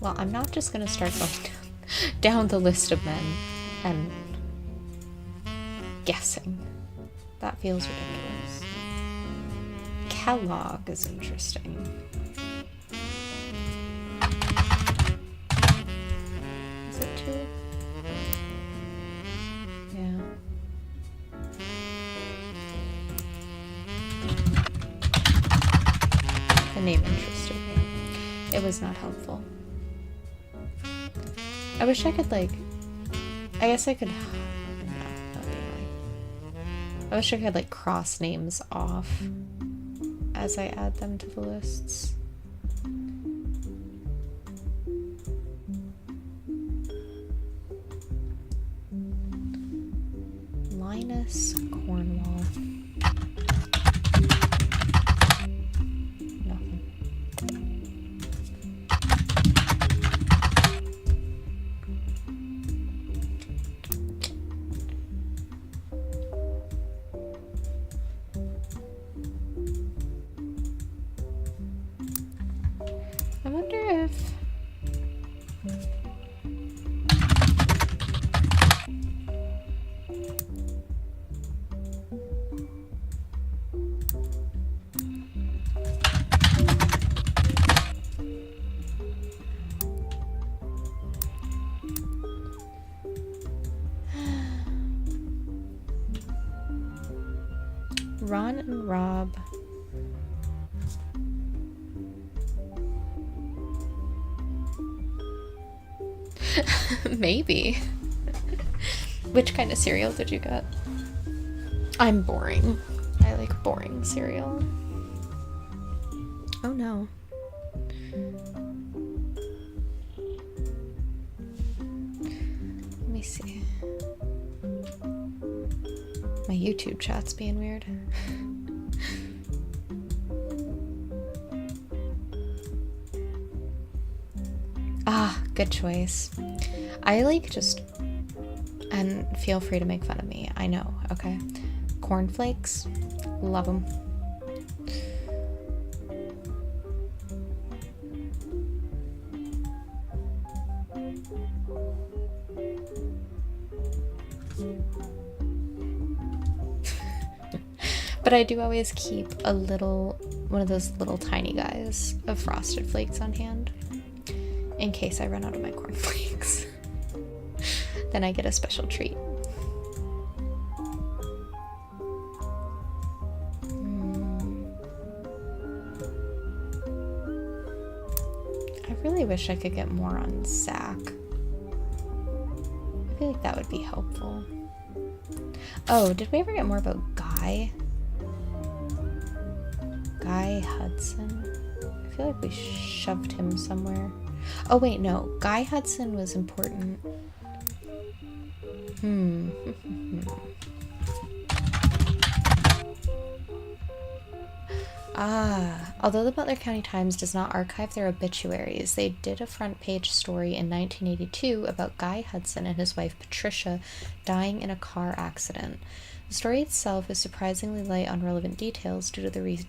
Well, I'm not just gonna start going down the list of men and guessing. That feels ridiculous. Kellogg is interesting. Is it two? Yeah. The name interested me. It was not helpful. I wish I could, like, I guess I could, no, that'd be annoying. I wish I could, like, cross names off as I add them to the lists. Linus Cornwall. Nothing. I wonder if Ron and Rob. Maybe. Which kind of cereal did you get? I'm boring. I like boring cereal. Oh no. Let me see. My YouTube chat's being weird. Ah, good choice. I like just, and feel free to make fun of me. I know, okay? Cornflakes, love them. But I do always keep a little, one of those little tiny guys of Frosted Flakes on hand in case I run out of my cornflakes. Then I get a special treat. I really wish I could get more on Zach. I feel like that would be helpful. Oh, did we ever get more about Guy? Guy Hudson? I feel like we shoved him somewhere. Oh wait, no. Guy Hudson was important. Although the Butler County Times does not archive their obituaries, they did a front page story in 1982 about Guy Hudson and his wife Patricia dying in a car accident. The story itself is surprisingly light on relevant details due to the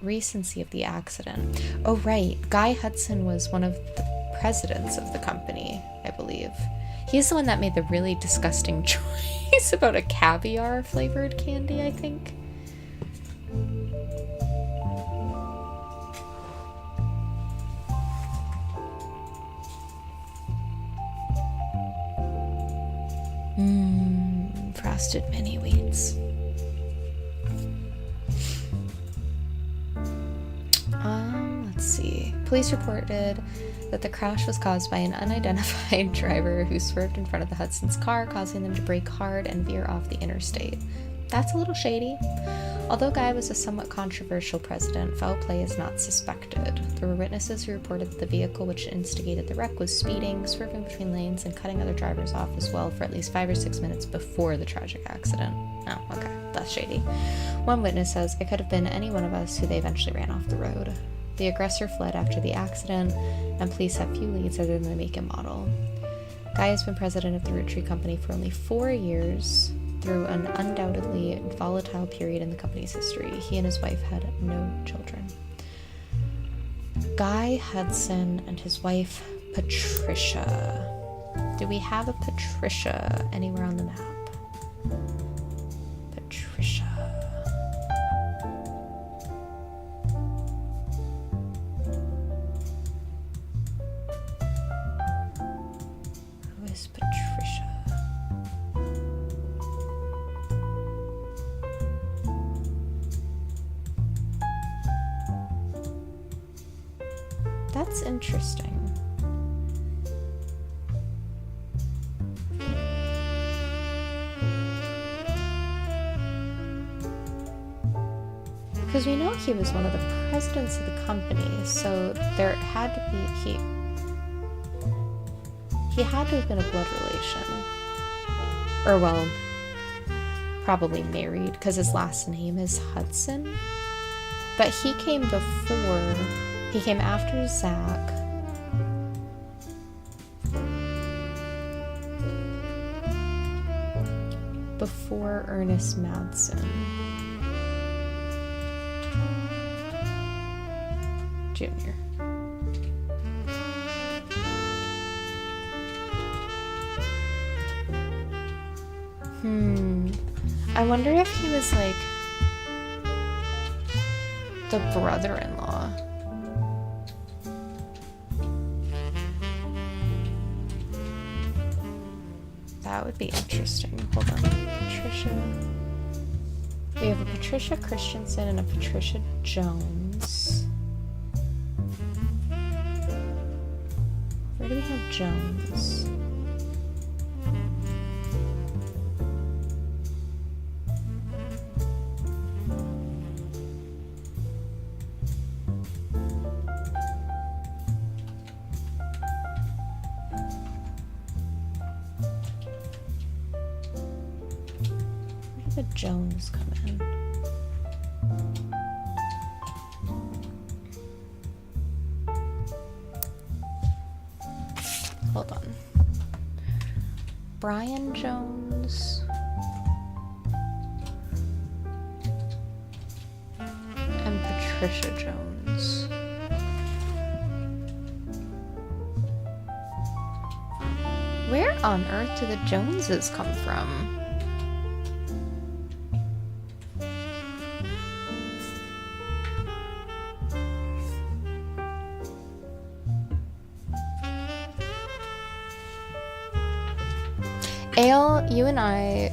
recency of the accident. Oh, right. Guy Hudson was one of the presidents of the company, I believe. He's the one that made the really disgusting choice about a caviar flavored candy, I think. Frosted mini wheats. Let's see. Police reported that the crash was caused by an unidentified driver who swerved in front of the Hudson's car, causing them to brake hard and veer off the interstate. That's a little shady. Although Guy was a somewhat controversial president, foul play is not suspected. There were witnesses who reported that the vehicle which instigated the wreck was speeding, swerving between lanes, and cutting other drivers off as well for at least 5 or 6 minutes before the tragic accident. Oh, okay. That's shady. One witness says it could have been any one of us who they eventually ran off the road. The aggressor fled after the accident, and police have few leads other than the make and model. Guy has been president of the Roottrees company for only 4 years, through an undoubtedly volatile period in the company's history. He and his wife had no children. Guy Hudson and his wife, Patricia. Do we have a Patricia anywhere on the map? Patricia. Who is Patricia? That's interesting. Because we know he was one of the presidents of the company, so there had to be he had to have been a blood relation. Or well, probably married, because his last name is Hudson. But he came after Zach. Before Ernest Madsen. Jr. I wonder if he was like the brother-in-law. That would be interesting. Hold on. Patricia. We have a Patricia Christensen and a Patricia Jones. Where do we have Jones? Where did the Jones come in? Hold on. Brian Jones. And Patricia Jones. Where on earth do the Joneses come from? Ale, you and I,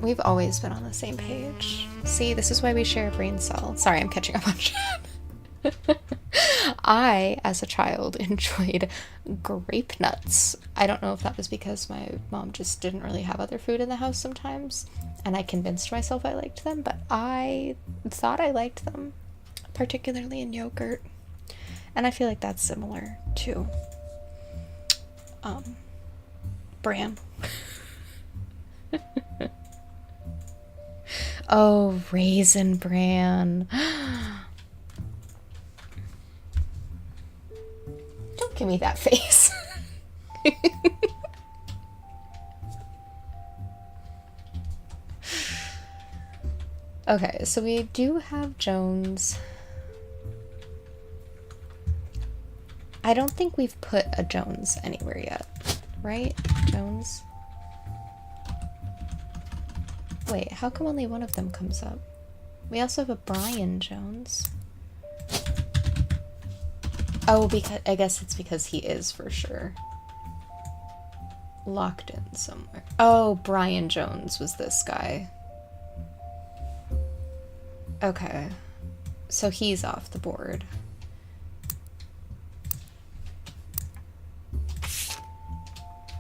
we've always been on the same page. See, this is why we share a brain cell. Sorry, I'm catching up on chat. I, as a child, enjoyed grape nuts. I don't know if that was because my mom just didn't really have other food in the house sometimes, and I convinced myself I liked them, but I thought I liked them, particularly in yogurt. And I feel like that's similar to Bran. Oh, Raisin Bran. Give me that face. Okay, so we do have Jones. I don't think we've put a Jones anywhere yet, right? Jones? Wait, how come only one of them comes up? We also have a Brian Jones. Oh, because I guess it's because he is for sure locked in somewhere. Oh, Brian Jones was this guy. Okay, so he's off the board.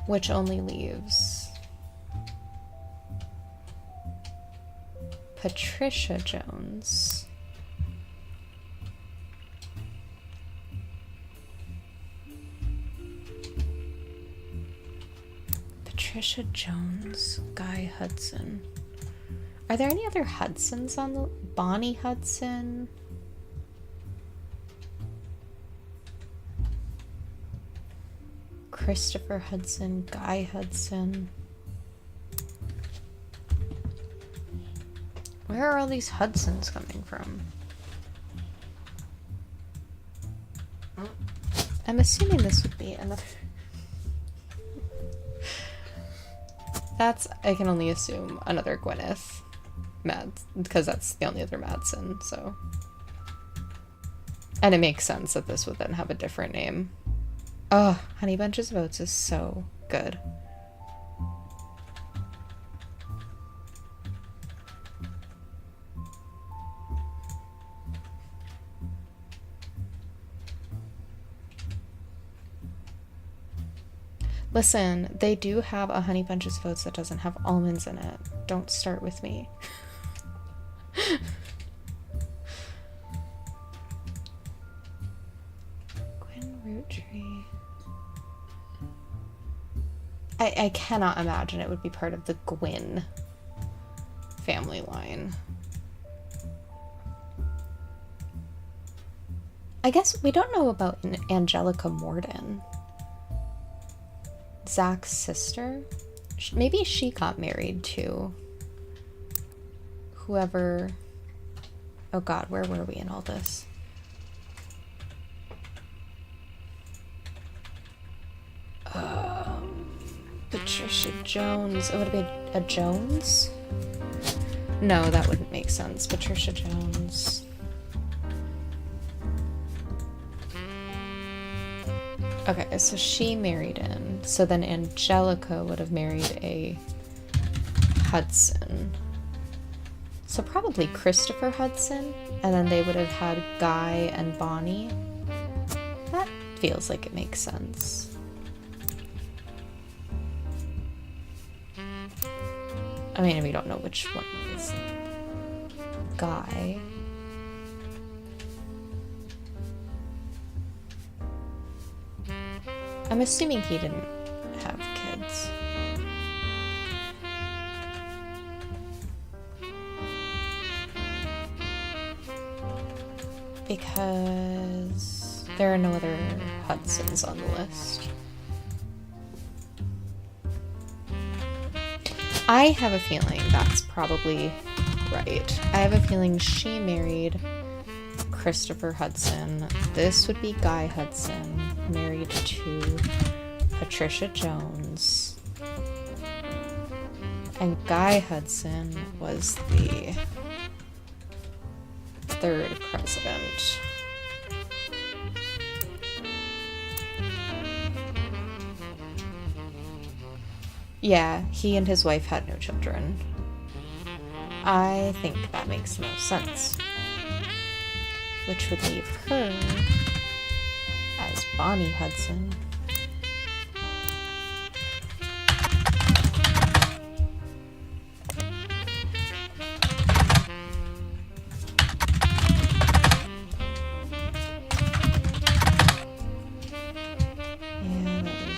Which only leaves Patricia Jones. Patricia Jones, Guy Hudson. Are there any other Hudsons on the... Bonnie Hudson? Christopher Hudson, Guy Hudson. Where are all these Hudsons coming from? I'm assuming this would be another... That's, I can only assume, another Gwyneth. Mads, because that's the only other Madsen, so. And it makes sense that this would then have a different name. Oh, Honey Bunches of Oats is so good. Listen, they do have a Honey Bunches of Oats that doesn't have almonds in it. Don't start with me. Gwyn Rootree. I cannot imagine it would be part of the Gwyn family line. I guess we don't know about Angelica Morden. Zach's sister? Maybe she got married to whoever... Oh god, where were we in all this? Patricia Jones. It would be a Jones? No, that wouldn't make sense. Patricia Jones. Okay, so she married in. So then Angelica would have married a Hudson. So probably Christopher Hudson. And then they would have had Guy and Bonnie. That feels like it makes sense. I mean, we don't know which one is Guy. I'm assuming he didn't have kids. Because there are no other Hudsons on the list. I have a feeling that's probably right. I have a feeling she married Christopher Hudson. This would be Guy Hudson, married to Patricia Jones. And Guy Hudson was the third president. Yeah, he and his wife had no children. I think that makes no sense. Which would leave her as Bonnie Hudson. Yeah, that is...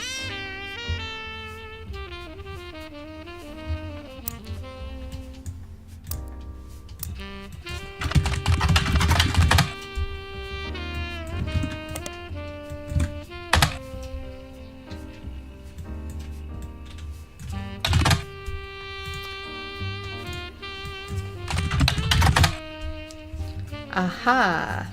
Aha!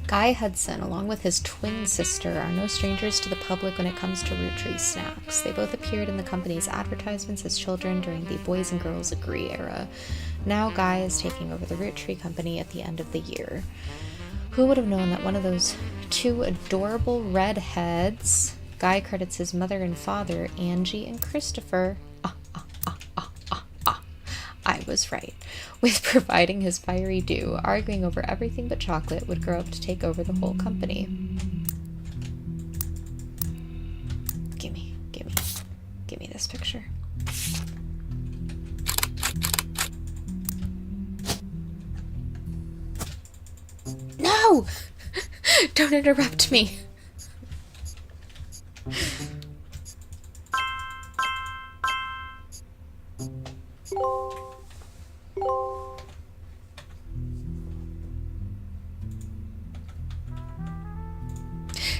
Guy Hudson, along with his twin sister, are no strangers to the public when it comes to Roottrees snacks. They both appeared in the company's advertisements as children during the Boys and Girls Agree era. Now Guy is taking over the Roottree company at the end of the year. Who would have known that one of those two adorable redheads, Guy credits his mother and father, Angie and Christopher, I was right, with providing his fiery due, arguing over everything but chocolate, would grow up to take over the whole company. Gimme this picture. No! Don't interrupt me.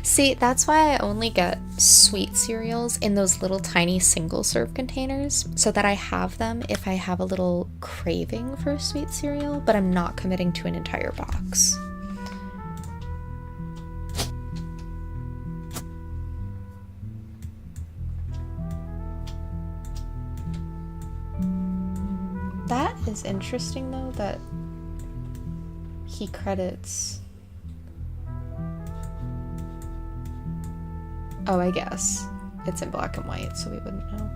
See, that's why I only get sweet cereals in those little tiny single-serve containers, so that I have them if I have a little craving for a sweet cereal, but I'm not committing to an entire box. That is interesting, though, that he credits... Oh, I guess. It's in black and white, so we wouldn't know.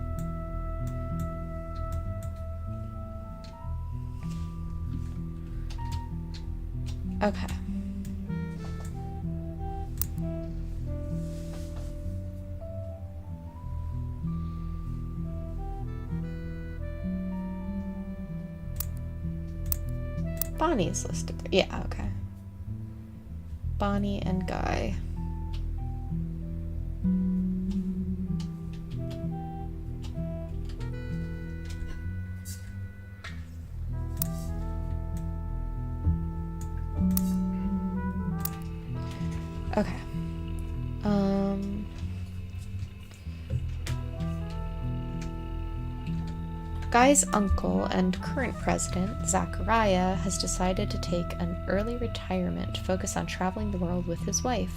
Okay. Bonnie's listed there. Yeah, okay. Bonnie and Guy. Okay. Guy's uncle and current president, Zachariah, has decided to take an early retirement to focus on traveling the world with his wife.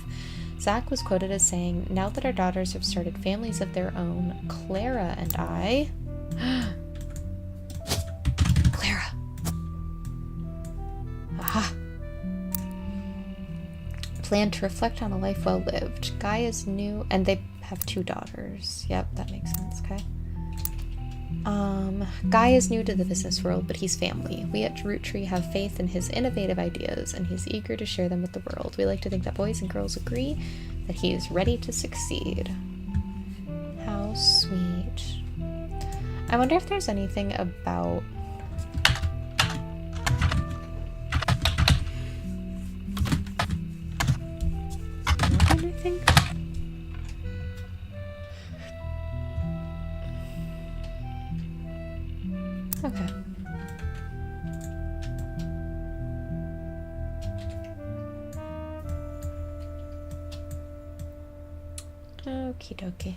Zach was quoted as saying, "Now that our daughters have started families of their own, Clara and I..." Clara! Aha! Plan to reflect on a life well lived. Guy is new, and they have 2 daughters. Yep, that makes sense, okay. Guy is new to the business world, but he's family. We at Roottree have faith in his innovative ideas, and he's eager to share them with the world. We like to think that boys and girls agree that he is ready to succeed. How sweet. I wonder if there's anything about... anything? Okay. Okie dokie.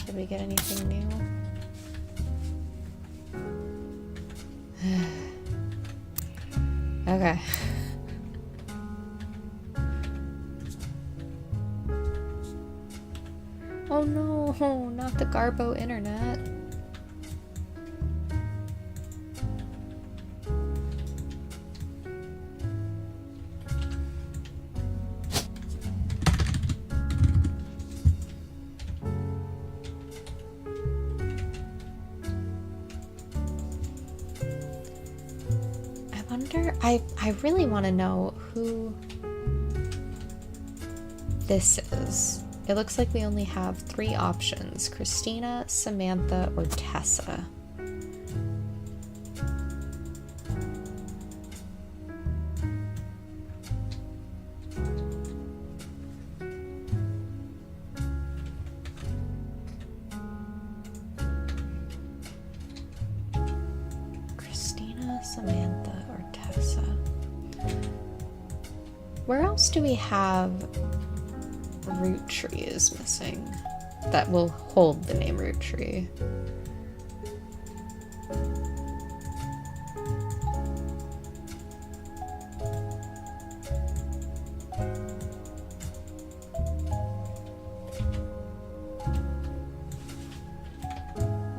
Did we get anything new? Okay. Oh no, not the Garbo internet. I wonder, I really want to know who this is. It looks like we only have 3 options: Christina, Samantha, or Tessa. Christina, Samantha, or Tessa. Where else do we have Roottrees missing? that will hold the name Roottrees.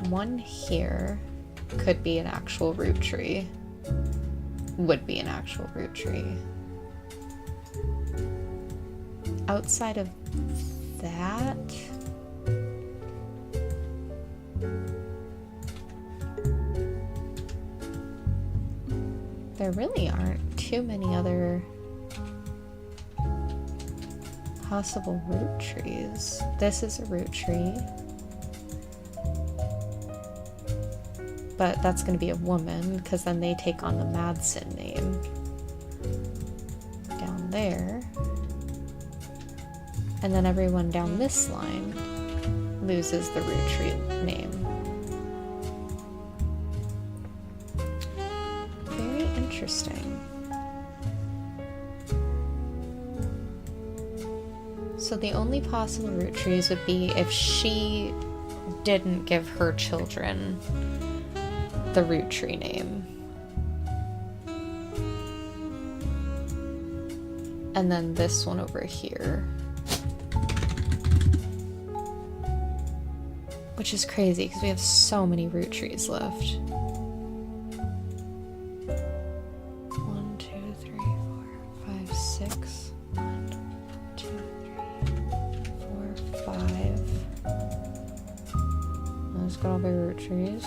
One here could be an actual root tree. Would be an actual root tree. Outside of that, there really aren't too many other possible root trees. This is a root tree, but that's going to be a woman because then they take on the Madsen name. Down there. And then everyone down this line loses the root tree name. Very interesting. So the only possible root trees would be if she didn't give her children the root tree name. And then this one over here. Which is crazy because we have so many root trees left. 1, 2, 3, 4, 5, 6. 1, 2, 3, 4, 5. Those got all the root trees.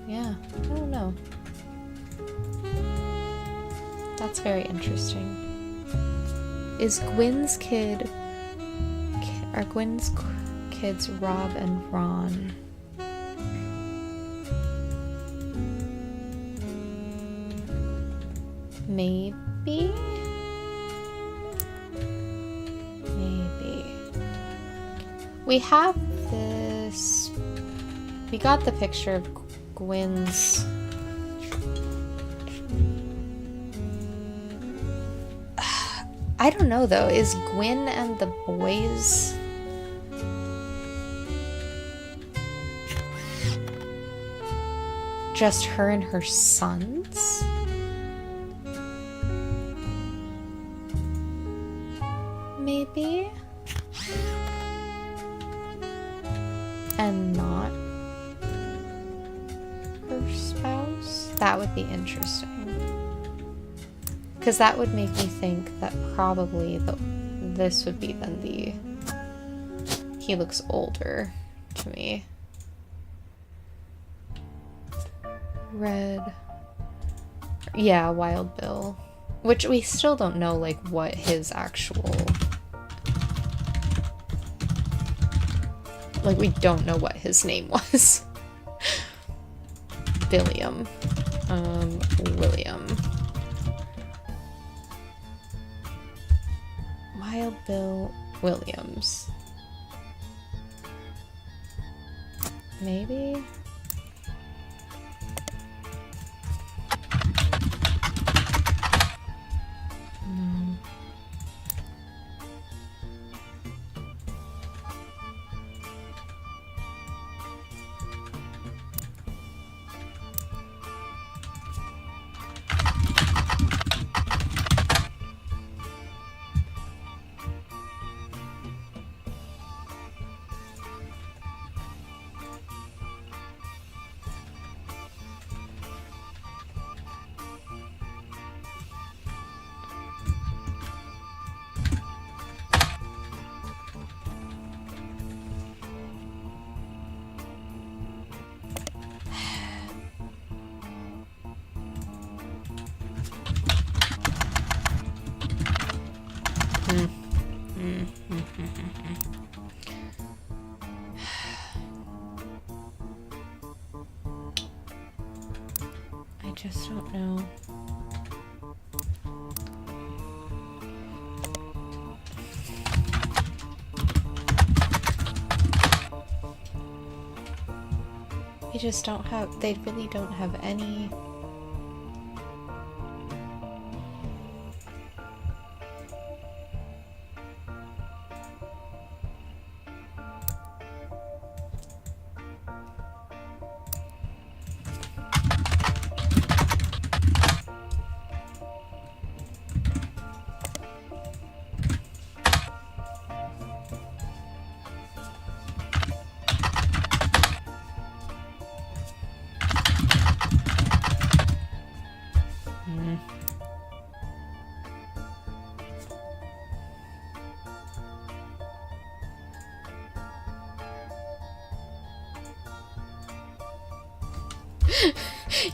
Yeah, I don't know. That's very interesting. Is Gwen's kid... Are Gwen's kids Rob and Ron? Maybe? Maybe. We have this... We got the picture of Gwen's... I don't know though, is Gwen and the boys... just her and her sons? Maybe? And not her spouse? That would be interesting. Because that would make me think that probably this would be then the... He looks older to me. Red. Yeah, Wild Bill. Which we still don't know, like, what his actual... Like, we don't know what his name was. William. William. Wild Bill Williams. Maybe? No. I just don't know. They just don't have, they really don't have any.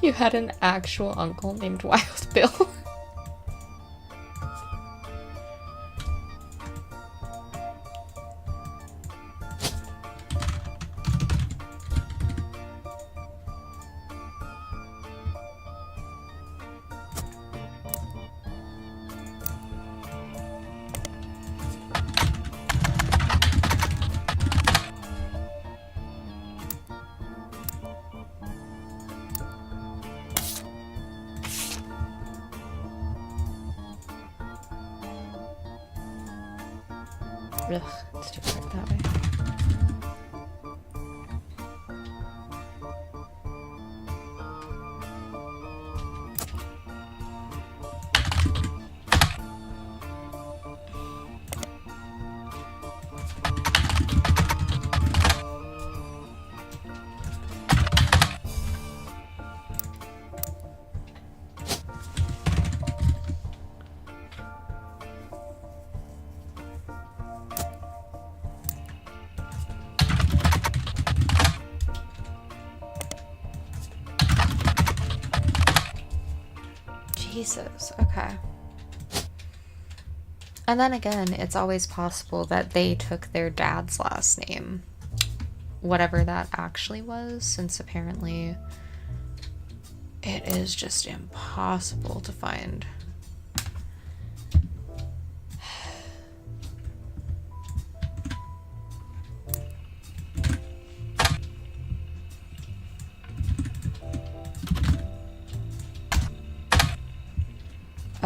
You had an actual uncle named Wild Bill. Ugh, it's too dark that way. Jesus, okay. And then again, it's always possible that they took their dad's last name, whatever that actually was, since apparently it is just impossible to find.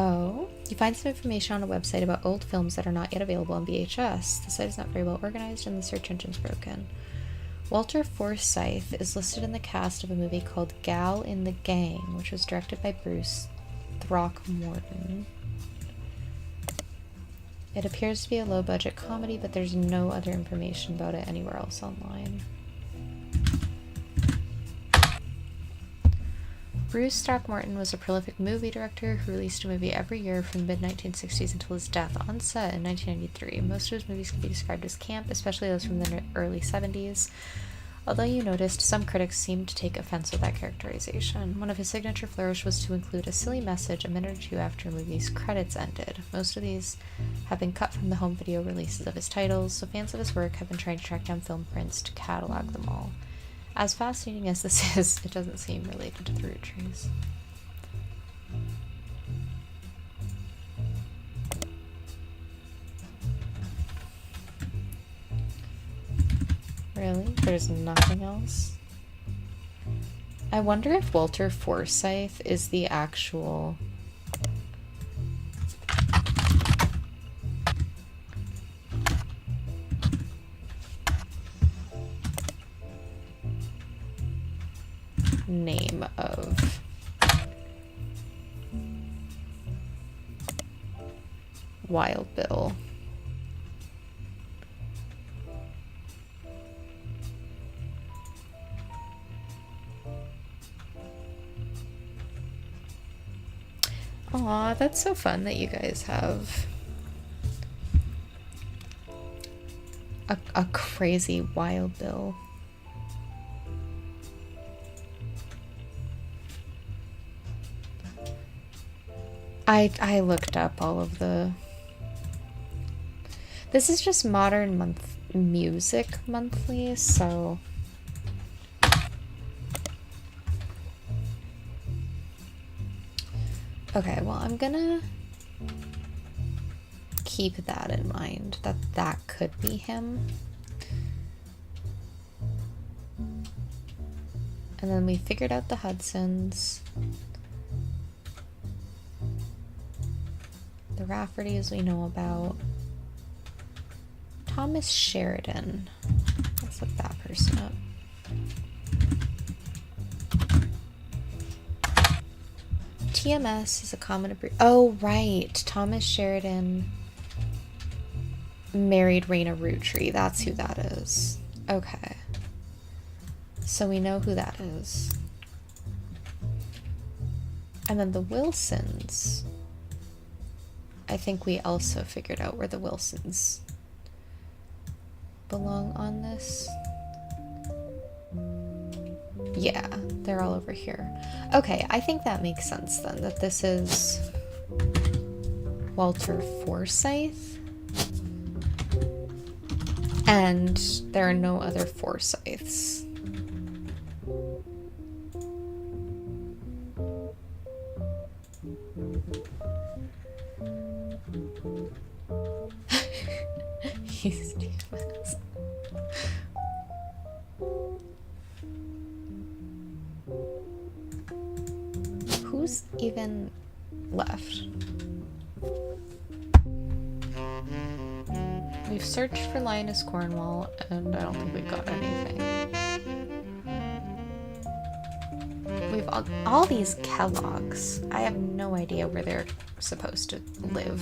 Oh, you find some information on a website about old films that are not yet available on VHS. The site is not very well organized and the search engine's broken. Walter Forsythe is listed in the cast of a movie called Gal in the Gang, which was directed by Bruce Throckmorton. It appears to be a low-budget comedy, but there's no other information about it anywhere else online. Bruce Throckmorton was a prolific movie director who released a movie every year from the mid-1960s until his death on set in 1993. Most of his movies can be described as camp, especially those from the early 70s. Although you noticed, some critics seemed to take offense with that characterization. One of his signature flourishes was to include a silly message a minute or two after a movie's credits ended. Most of these have been cut from the home video releases of his titles, so fans of his work have been trying to track down film prints to catalog them all. As fascinating as this is, it doesn't seem related to the Roottrees. Really? There's nothing else? I wonder if Walter Forsythe is the actual... name of Wild Bill. Aw, that's so fun that you guys have a crazy Wild Bill. I looked up all of the... This is just Modern Music Monthly, so... Okay, well, I'm gonna keep that in mind, that that could be him. And then we figured out the Hudsons. The Raffertys we know about. Thomas Sheridan. Let's look that person up. TMS is a common oh, right. Thomas Sheridan married Raina Roottrie. That's who that is. Okay. So we know who that is. And then the Wilsons. I think we also figured out where the Wilsons belong on this. Yeah, they're all over here. Okay, I think that makes sense then, that this is Walter Forsythe. And there are no other Forsythes. He's TMS. Who's even left? We've searched for Linus Cornwall, and I don't think we've got anything. We've all these Kellogg's. I have no idea where they're supposed to live.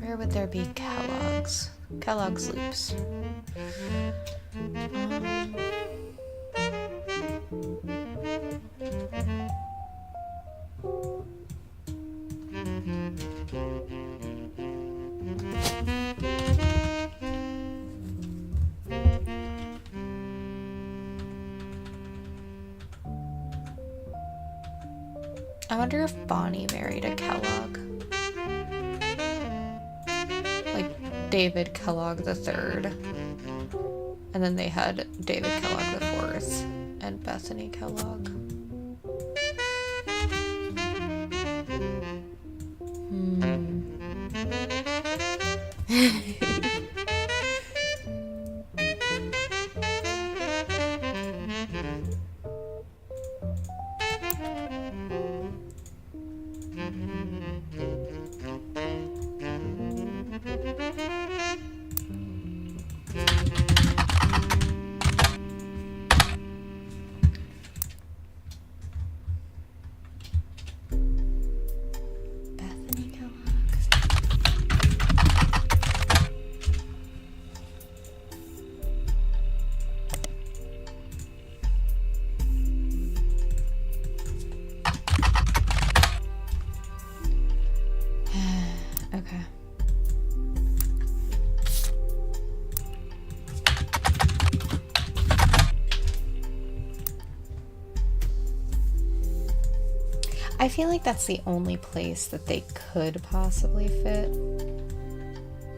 Where would there be Kellogg's? Kellogg's Loops. I wonder if Bonnie married a Kellogg. Like David Kellogg III. And then they had David Kellogg IV and Bethany Kellogg. Okay. I feel like that's the only place that they could possibly fit.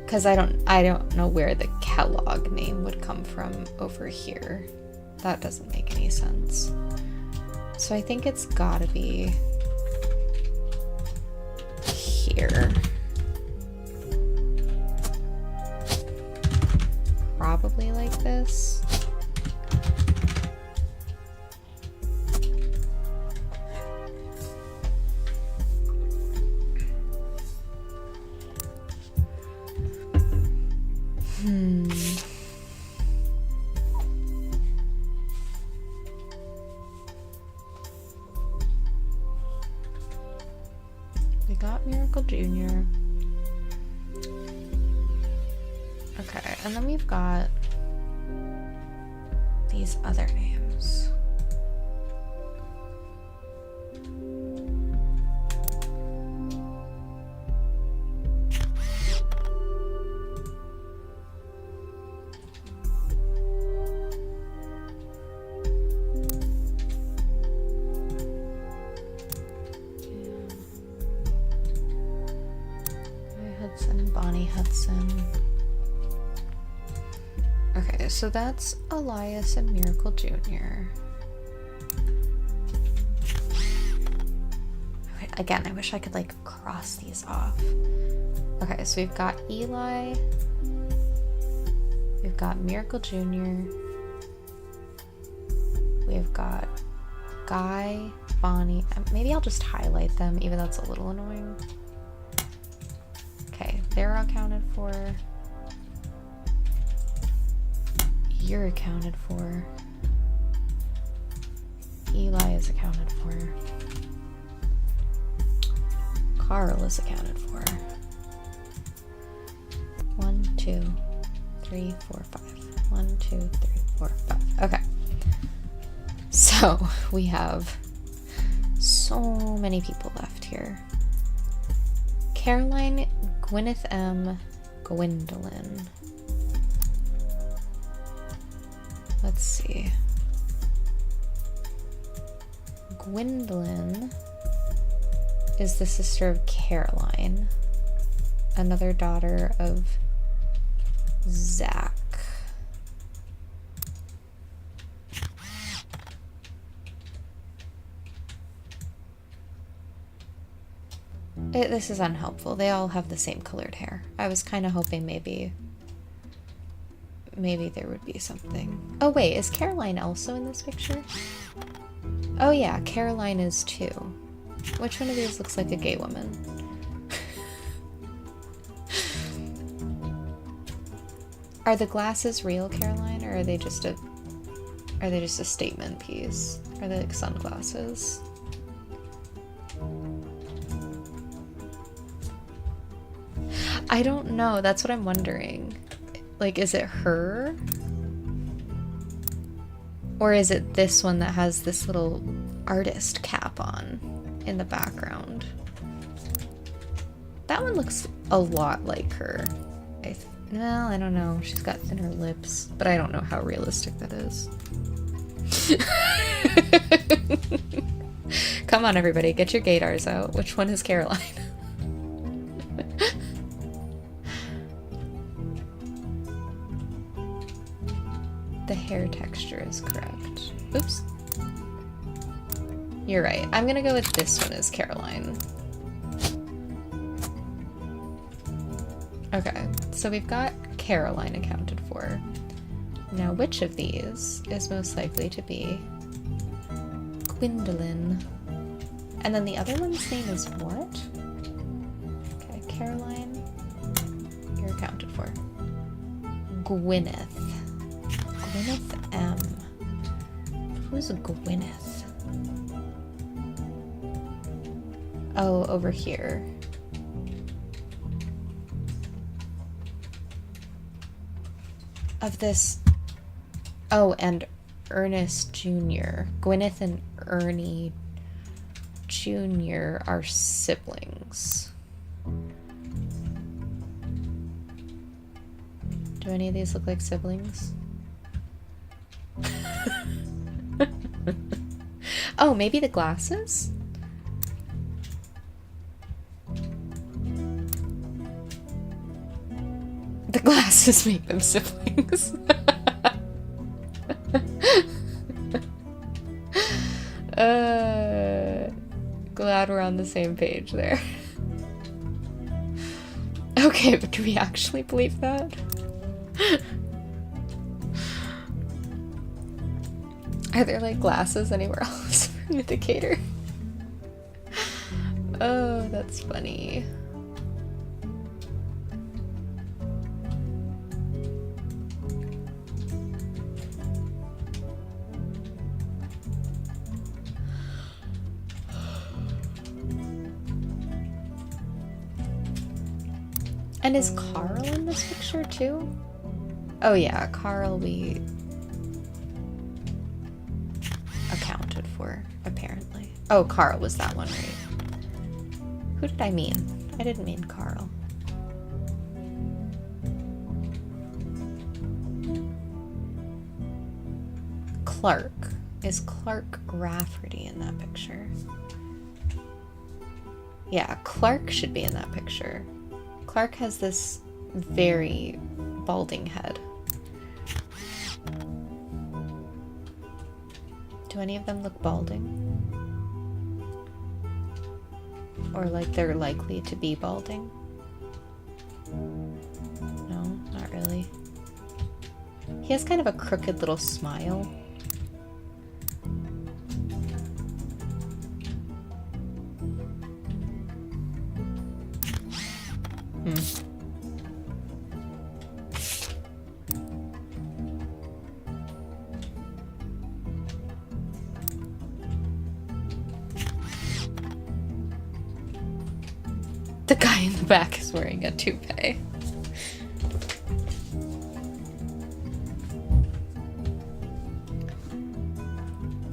Because I don't know where the Kellogg name would come from over here. That doesn't make any sense. So I think it's gotta be here. Probably like this. We got Miracle Jr. Okay, and then we've got these other names. Hudson and Bonnie Hudson. Okay, so that's Elias and Miracle Jr. Okay, Again, I wish I could like cross these off. Okay, so we've got Eli. We've got Miracle Jr. We've got Guy, Bonnie. Maybe I'll just highlight them, even though it's a little annoying. Okay, they're accounted for. You're accounted for. Eli is accounted for. Carl is accounted for. 1, 2, 3, 4, 5. 1, 2, 3, 4, 5. Okay. So we have so many people left here. Caroline, Gwyneth M, Gwendolyn. Let's see. Gwendolyn is the sister of Caroline, another daughter of Zach. This is unhelpful. They all have the same colored hair. I was kind of hoping maybe there would be something. Oh wait, is Caroline also in this picture? Oh yeah, Caroline is too. Which one of these looks like a gay woman? Are the glasses real, Caroline, or are they just a statement piece? Are they like sunglasses? I don't know. That's what I'm wondering. Like, is it her? Or is it this one that has this little artist cap on in the background? That one looks a lot like her. Well, I don't know. She's got thinner lips, but I don't know how realistic that is. Come on, everybody. Get your gaydars out. Which one is Caroline? The hair texture is correct. Oops. You're right. I'm gonna go with this one as Caroline. Okay, so we've got Caroline accounted for. Now, which of these is most likely to be Gwendolyn? And then the other one's name is what? Okay, Caroline, you're accounted for. Gwyneth. Gwyneth M. Who's Gwyneth? Oh, over here. Of this... Oh, and Ernest Jr. Gwyneth and Ernie Jr. are siblings. Do any of these look like siblings? Oh, maybe the glasses? The glasses make them siblings. Glad we're on the same page there. Okay, but do we actually believe that? Are there like glasses anywhere else for an indicator? Oh, that's funny. And is Carl in this picture too? Oh yeah, Carl we accounted for, apparently. Oh, Carl was that one, right? Who did I mean? I didn't mean Carl. Clark. Is Clark Rafferty in that picture? Yeah, Clark should be in that picture. Clark has this very balding head. Do any of them look balding? Or like they're likely to be balding? No, not really. He has kind of a crooked little smile. The guy in the back is wearing a toupee.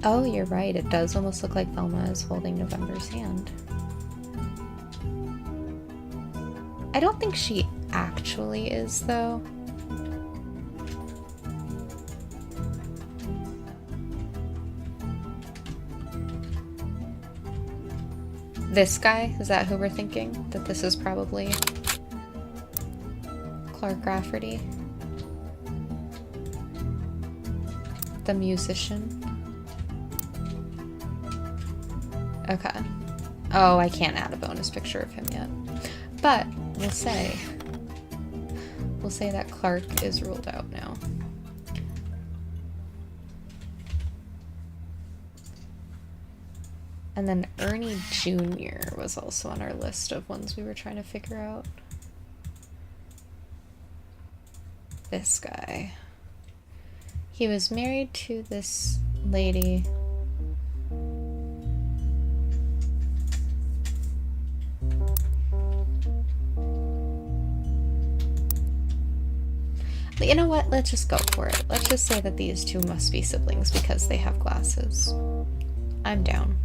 Oh, you're right. It does almost look like Velma is holding November's hand. I don't think she actually is, though. This guy? Is that who we're thinking? That this is probably Clark Rafferty? The musician? Okay. Oh, I can't add a bonus picture of him yet. But we'll say that Clark is ruled out now. And then Ernie Jr. was also on our list of ones we were trying to figure out. This guy. He was married to this lady. You know what? Let's just go for it. Let's just say that these two must be siblings because they have glasses. I'm down.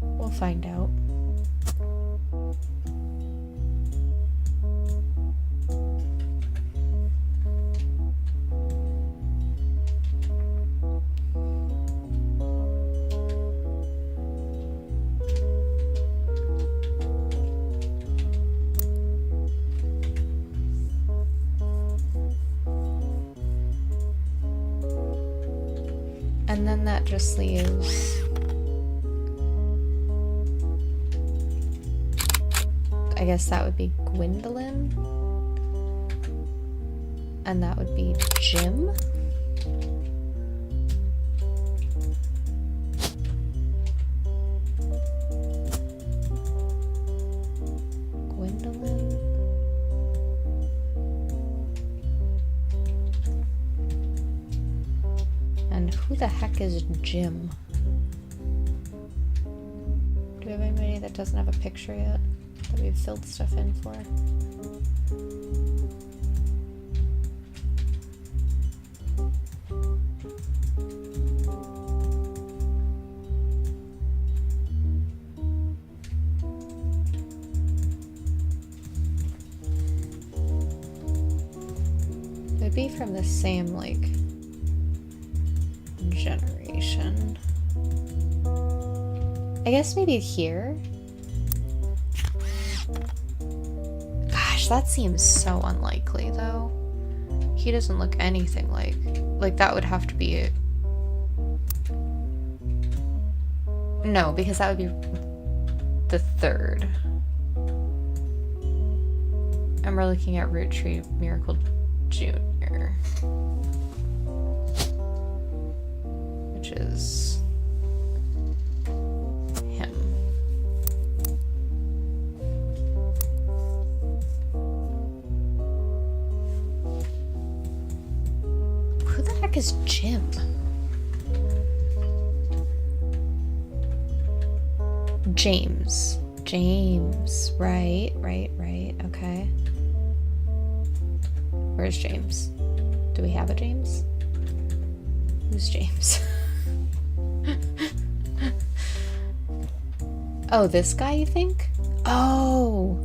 We'll find out. And then that just leaves I guess that would be Gwendolyn. And that would be Jim. Gwendolyn. And who the heck is Jim? Do we have anybody that doesn't have a picture yet that we've filled stuff in for? It would be from the same, like, generation. I guess maybe here? Gosh, that seems so unlikely, though. He doesn't look anything like that would have to be it. No, because that would be the third. And we're looking at Roottrees Miracle Jr., which is him. Who the heck is Jim? James. James. Right. Okay. Where's James? Do we have a James? Who's James? Oh, this guy, you think? Oh!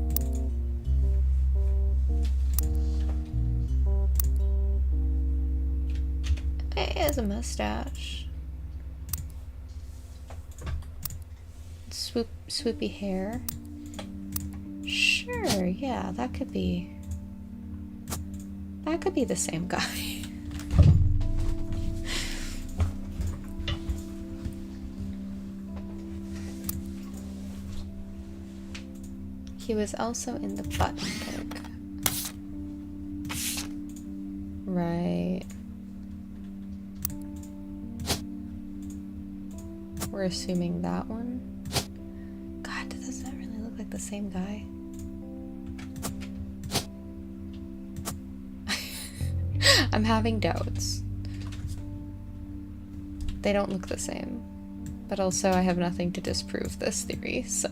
He has a mustache. Swoopy hair. Sure, yeah, that could be the same guy. He was also in the button pick. Right. We're assuming that one. God, doesn't that really look like the same guy? I'm having doubts. They don't look the same. But also I have nothing to disprove this theory, so...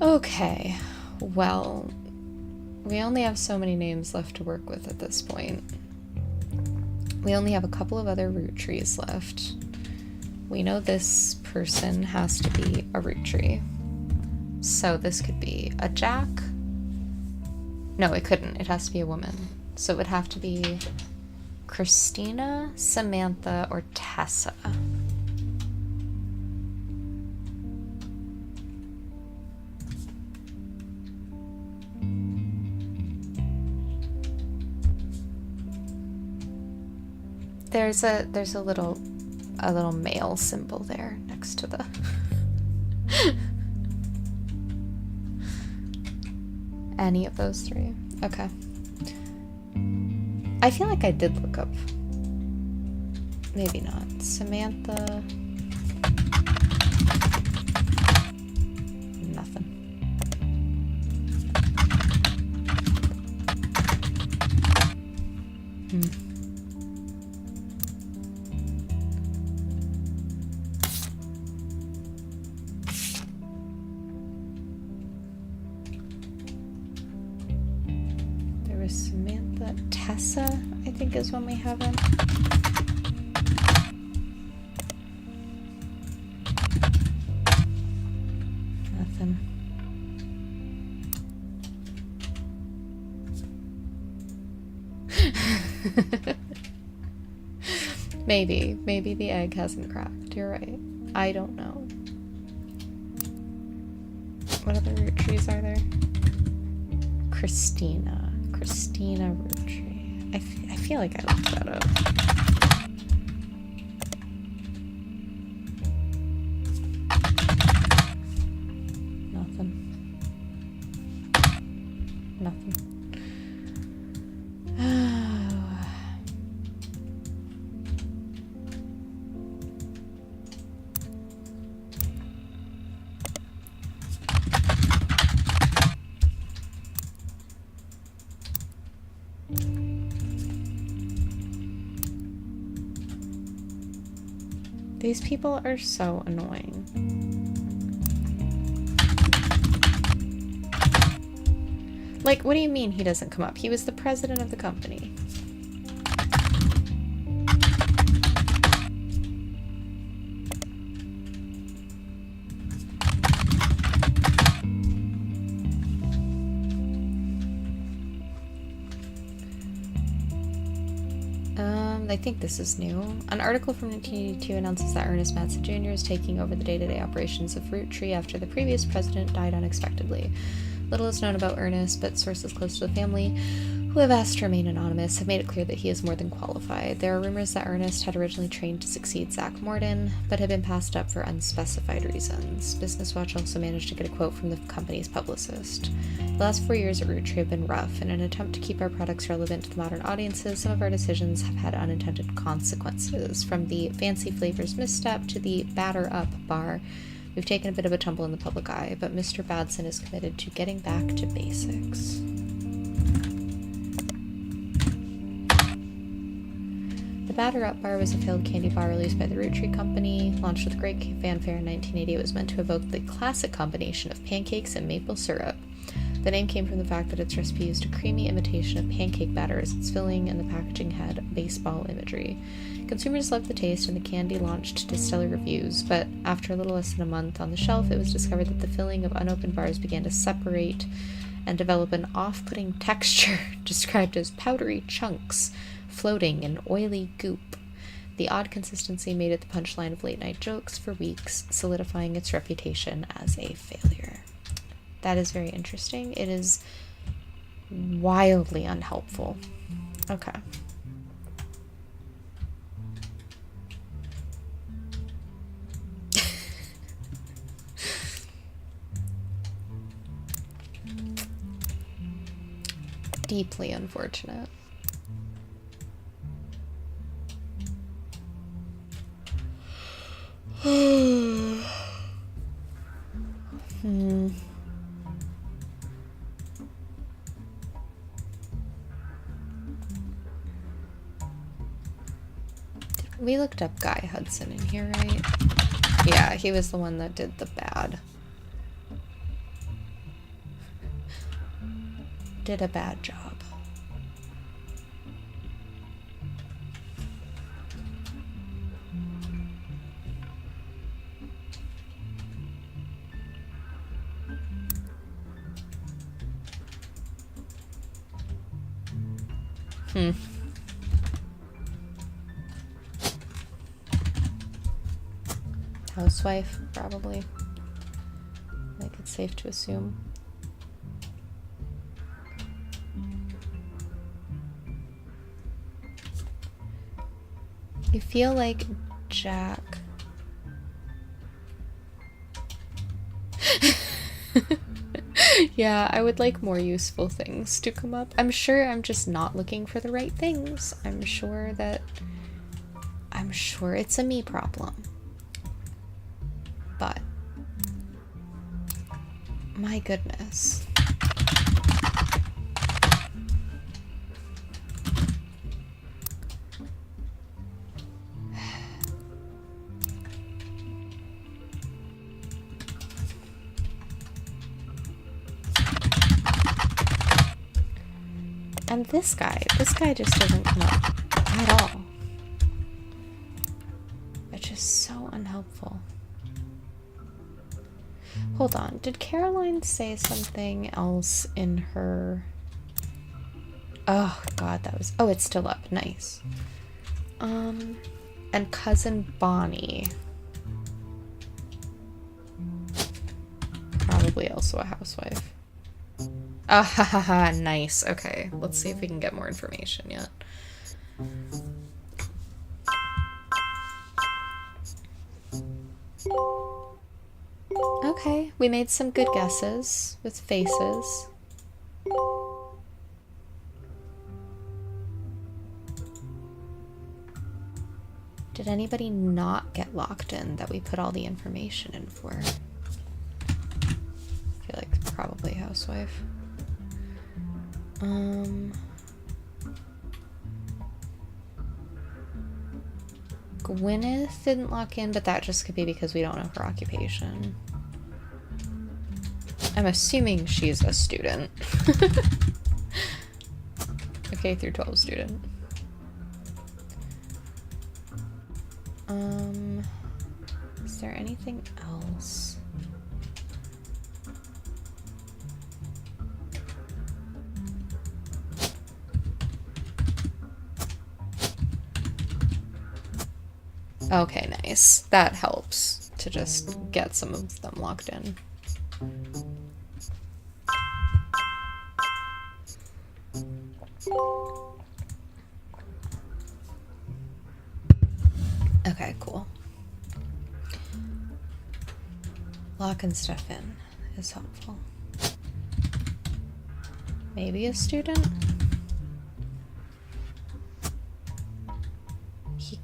Okay. Well, we only have so many names left to work with at this point. We only have a couple of other Roottrees left. We know this person has to be a Roottrie. So this could be a Jack. No, it couldn't. It has to be a woman. So it would have to be Christina, Samantha, or Tessa. There's a little male symbol there next to the any of those three. Okay. I feel like I did look up. Maybe not. Samantha. Nothing. There was Samantha. Tessa, I think, is one we have in. Nothing. Maybe the egg hasn't cracked. You're right. I don't know. What other Roottrees are there? Christina Roottrie. I feel like I looked that up. Nothing. These people are so annoying. Like, what do you mean he doesn't come up? He was the president of the company. I think this is new. An article from 1982 announces that Ernest Matson Jr. is taking over the day-to-day operations of Roottree after the previous president died unexpectedly. Little is known about Ernest, but sources close to the family, who have asked to remain anonymous, have made it clear that he is more than qualified. There are rumors that Ernest had originally trained to succeed Zach Morden, but had been passed up for unspecified reasons. Business Watch also managed to get a quote from the company's publicist. The last 4 years at Roottree have been rough. In an attempt to keep our products relevant to the modern audiences, some of our decisions have had unintended consequences. From the fancy flavors misstep to the batter up bar, we've taken a bit of a tumble in the public eye, but Mr. Badson is committed to getting back to basics. The Batter Up Bar was a failed candy bar released by the Roottree Company. Launched with great fanfare in 1980, it was meant to evoke the classic combination of pancakes and maple syrup. The name came from the fact that its recipe used a creamy imitation of pancake batter as its filling, and the packaging had baseball imagery. Consumers loved the taste, and the candy launched to stellar reviews, but after a little less than a month on the shelf, it was discovered that the filling of unopened bars began to separate and develop an off-putting texture described as powdery chunks floating in oily goop. The odd consistency made it the punchline of late-night jokes for weeks, solidifying its reputation as a failure. That is very interesting. It is wildly unhelpful. Okay. deeply unfortunate. We looked up Guy Hudson in here, right? Yeah, he was the one that did the bad. Did a bad job. Housewife, probably. I think it's safe to assume. You feel like Jack. Yeah, I would like more useful things to come up. I'm sure I'm just not looking for the right things. I'm sure it's a me problem. But my goodness. And this guy just doesn't come up at all. Which is so unhelpful. Hold on, did Caroline say something else in her... Oh god, that was... Oh, it's still up, nice. And Cousin Bonnie. Probably also a housewife. Ah, ha ha ha, nice. Okay, let's see if we can get more information yet. Okay, we made some good guesses with faces. Did anybody not get locked in that we put all the information in for? I feel like probably housewife. Gwyneth didn't lock in, but that just could be because we don't know her occupation. I'm assuming she's a student. A K through 12 student. Is there anything else? Okay, nice. That helps to just get some of them locked in. Okay, cool. Locking stuff in is helpful. Maybe a student? He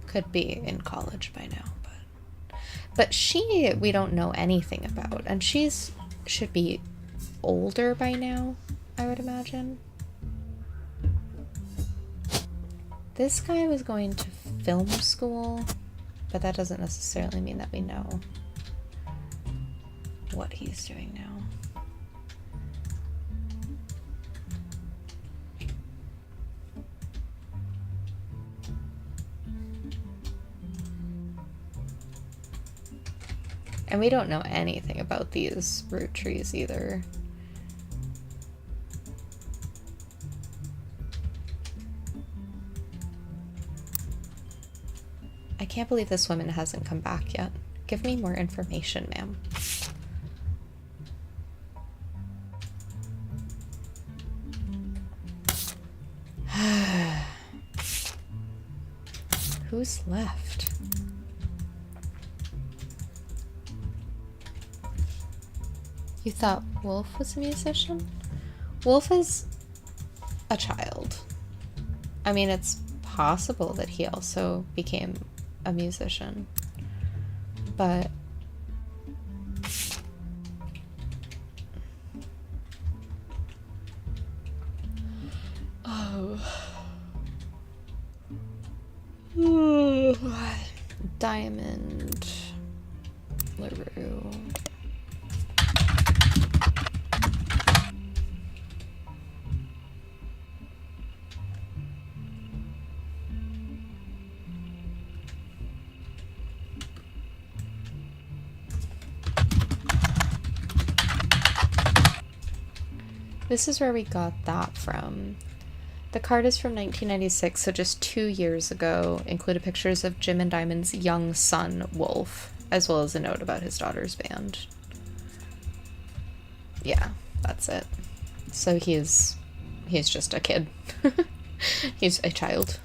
could be in college by now, but she, we don't know anything about, and should be older by now, I would imagine. This guy was going to film school, but that doesn't necessarily mean that we know what he's doing now. And we don't know anything about these Roottrees either. I can't believe this woman hasn't come back yet. Give me more information, ma'am. Who's left? You thought Wolf was a musician? Wolf is a child. I mean, it's possible that he also became a musician, but Diamond LaRue. This is where we got that from. The card is from 1996, so just 2 years ago, included pictures of Jim and Diamond's young son, Wolf, as well as a note about his daughter's band. Yeah, that's it. So he's just a kid. He's a child.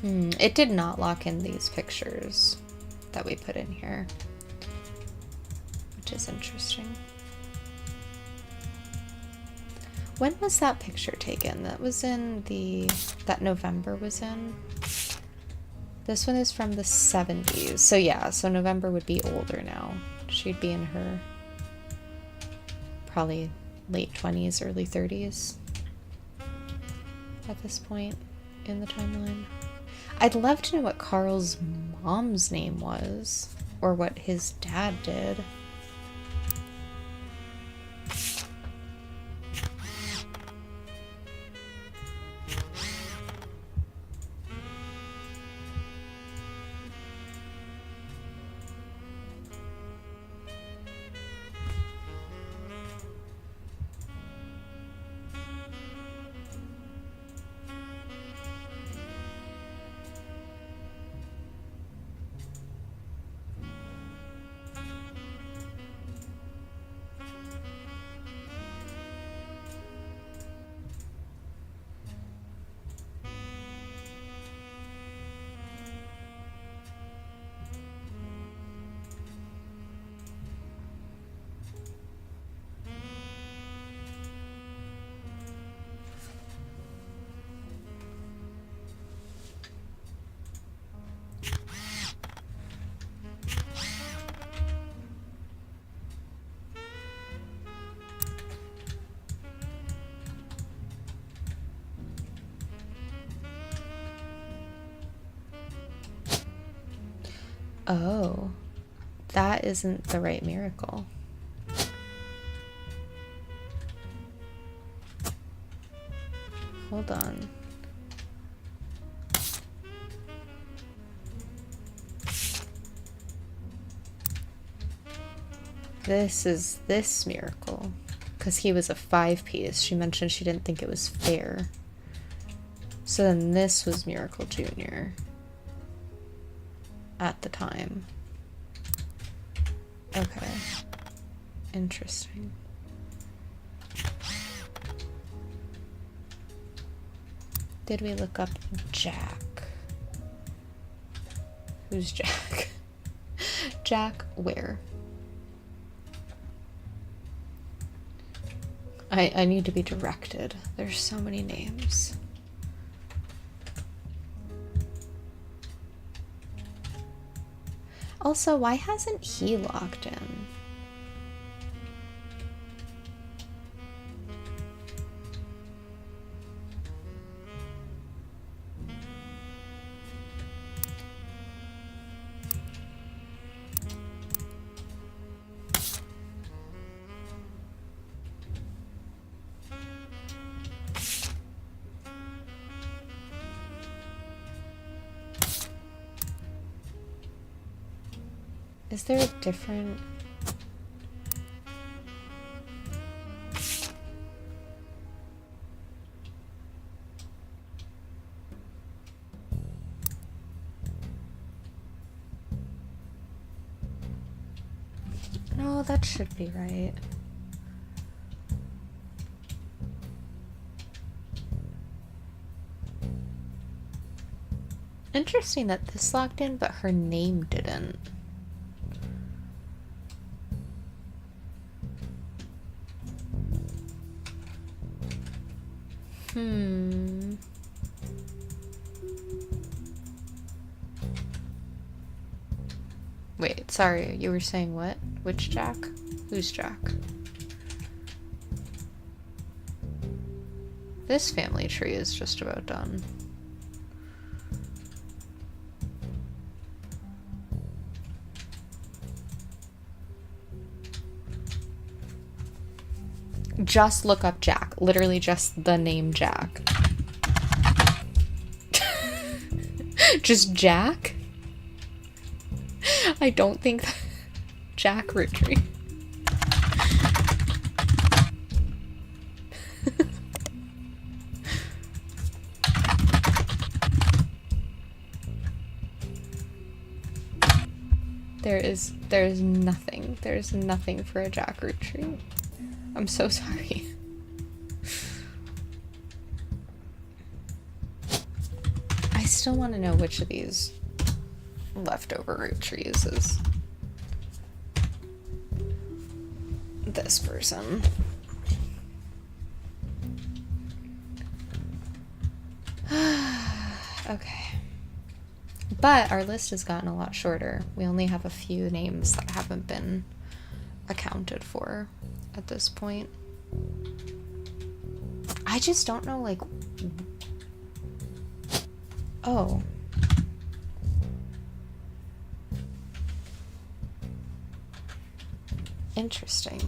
It did not lock in these pictures that we put in here, which is interesting. When was that picture taken? That was in that November was in. This one is from the 70s. So yeah, so November would be older now. She'd be in her probably late 20s, early 30s at this point in the timeline. I'd love to know what Carl's mom's name was, or what his dad did. Oh, that isn't the right miracle. Hold on. This is this miracle, because he was a 5-piece. She mentioned she didn't think it was fair. So then this was Miracle Jr. at the time. Okay. Interesting. Did we look up Jack? Who's Jack? Jack where? I need to be directed. There's so many names. Also, why hasn't he logged in? Is there a different... No, that should be right. Interesting that this logged in, but her name didn't. Wait, sorry, you were saying what? Which Jack? Who's Jack? This family tree is just about done. Just look up Jack. Literally just the name Jack. Just Jack? I don't think that... Jack Roottrees. There's nothing. There's nothing for a Jack Roottrees. I'm so sorry. I still want to know which of these leftover Roottrees is this person. Okay. But our list has gotten a lot shorter. We only have a few names that haven't been accounted for at this point. I just don't know, like... Oh. Interesting.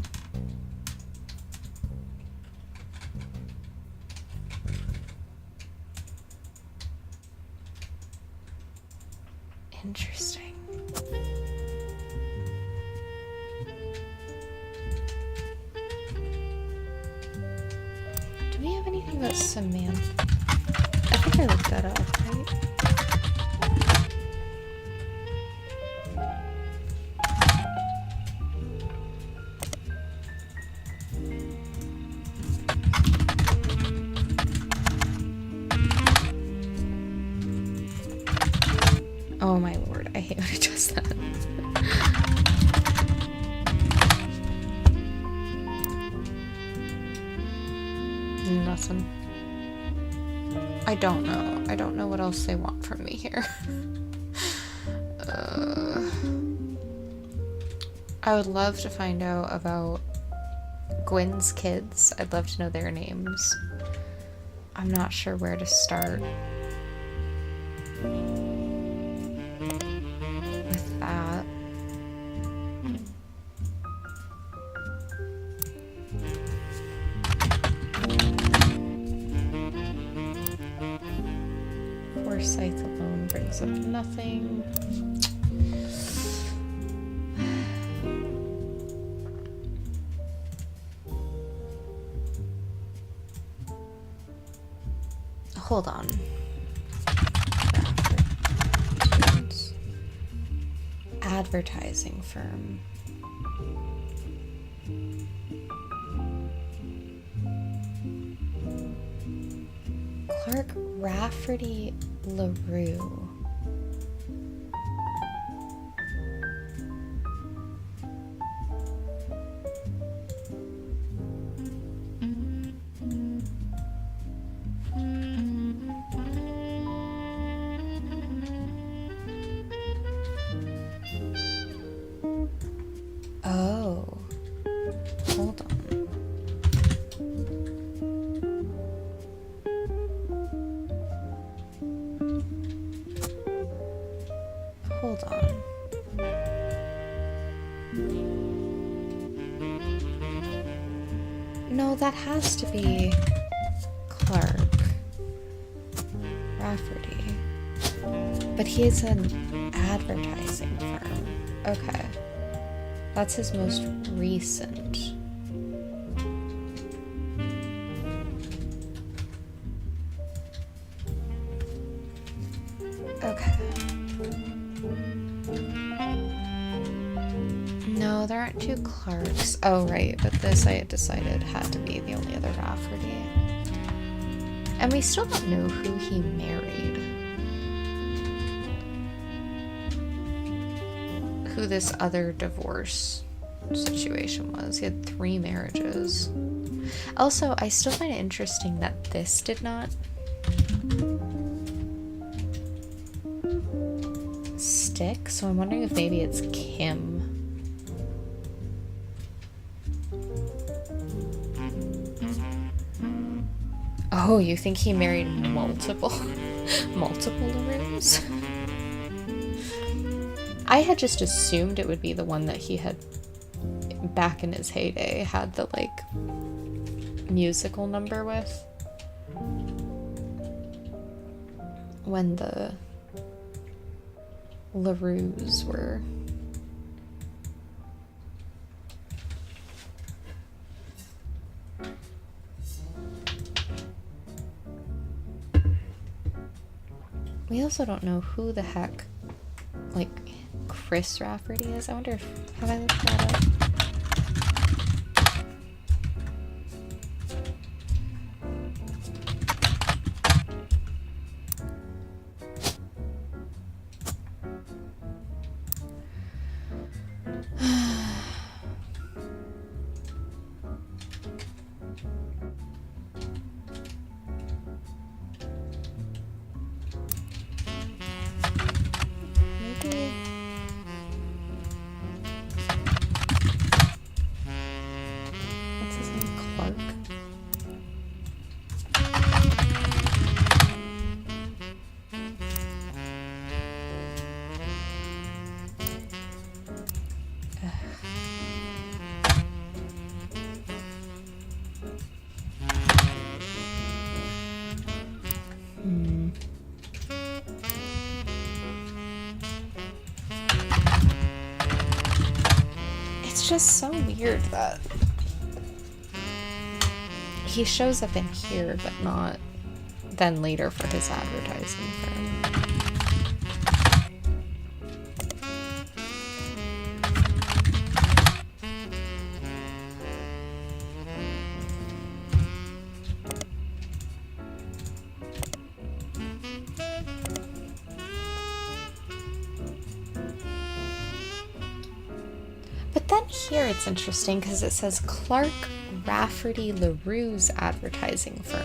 Interesting. Do we have anything about Samantha? I think I looked that up, right? Oh my lord, I hate when it does that. Nothing. I don't know. I don't know what else they want from me here. I would love to find out about Gwen's kids. I'd love to know their names. I'm not sure where to start with that. Forsyth alone brings up nothing. Hold on. Advertising firm. Clark Rafferty LaRue. Oh. Hold on. Hold on. No, that has to be Clark Rafferty. But he is an advertising firm. Okay. That's his most recent. Okay. No, there aren't two Clarks. Oh, right, but this I had decided had to be the only other Rafferty. And we still don't know who he married. who this other divorce situation was. He had 3 marriages. Also, I still find it interesting that this did not stick, so I'm wondering if maybe it's Kim. Oh, you think he married multiple LaRues? I had just assumed it would be the one that he had, back in his heyday, had the, like, musical number with. When the LaRues were... We also don't know who the heck, like, Chris Rafferty is. I wonder if... Have I looked that up? It's just so weird that he shows up in here, but not then later for his advertising firm. But then here it's interesting because it says Clark Rafferty LaRue's advertising firm.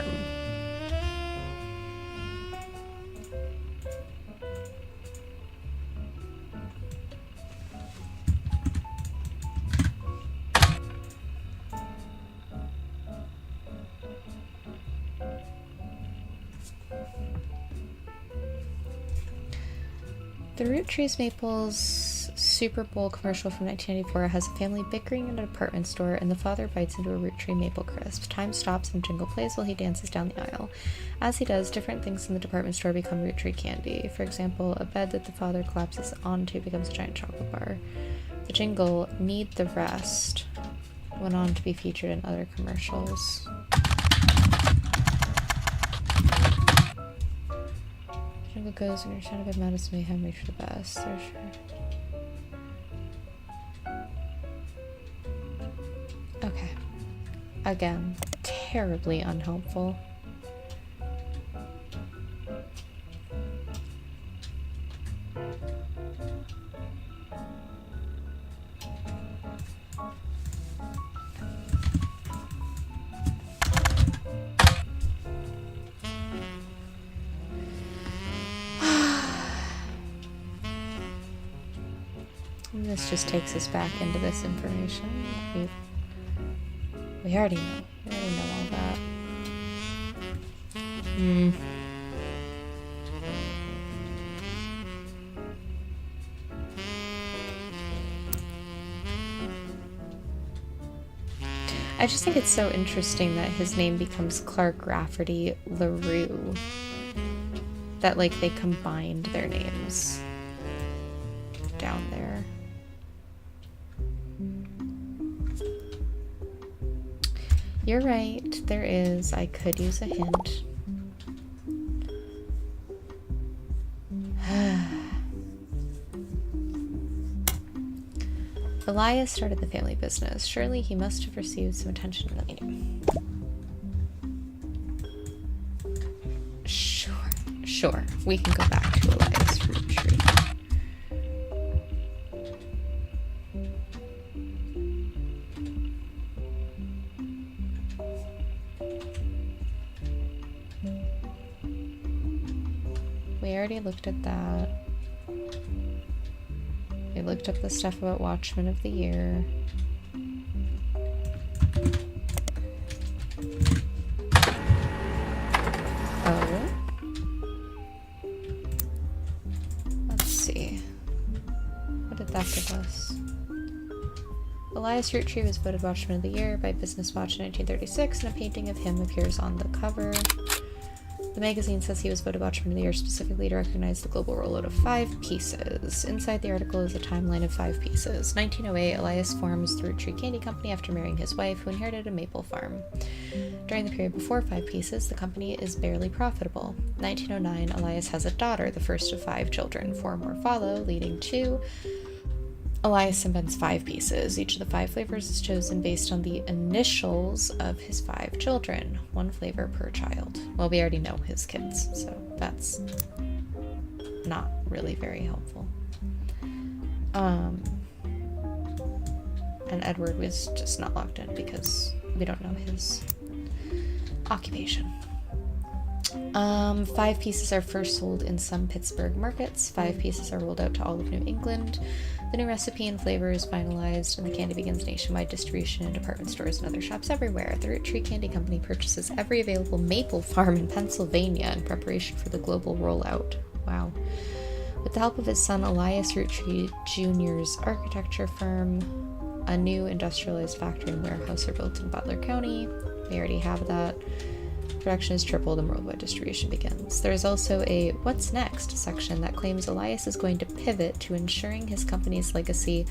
The Roottrees Maples Super Bowl commercial from 1994 has a family bickering in a department store, and the father bites into a Roottrea maple crisp. Time stops and Jingle plays while he dances down the aisle. As he does, different things in the department store become Roottrea candy. For example, a bed that the father collapses onto becomes a giant chocolate bar. The jingle, "Need the Rest," went on to be featured in other commercials. Jingle goes, and you're trying to get Madison Mayhem, reach for the best. They're sure. Okay. Again, terribly unhelpful. And this just takes us back into this information. We already know. We already know all that. I just think it's so interesting that his name becomes Clark Rafferty LaRue. That, like, they combined their names down there. You're right, there is. I could use a hint. Elias started the family business. Surely he must have received some attention in the meeting. Sure. We can go back to Elias Roottrea. looked at that. We looked up the stuff about Watchman of the Year. Oh. Let's see. What did that give us? Elias Roottrees was voted Watchman of the Year by Business Watch in 1936, and a painting of him appears on the cover. The magazine says he was voted Watchman of the Year specifically to recognize the global rollout of 5 pieces. Inside the article is a timeline of 5 pieces. 1908, Elias forms the Roottrees Candy Company after marrying his wife, who inherited a maple farm. During the period before 5 pieces, the company is barely profitable. 1909, Elias has a daughter, the first of 5 children. 4 more follow, leading to Elias invents 5 pieces. Each of the 5 flavors is chosen based on the initials of his 5 children. 1 flavor per child. Well, we already know his kids, so that's not really very helpful. And Edward was just not locked in because we don't know his occupation. 5 pieces are first sold in some Pittsburgh markets. 5 pieces are rolled out to all of New England. The new recipe and flavor is finalized, and the candy begins nationwide distribution in department stores and other shops everywhere. The Roottrees Candy Company purchases every available maple farm in Pennsylvania in preparation for the global rollout. Wow. With the help of his son Elias Roottrees Jr.'s architecture firm, a new industrialized factory and warehouse are built in Butler County. They already have that. Production is tripled and worldwide distribution begins. There is also a What's Next section that claims Elias is going to pivot to ensuring his company's legacy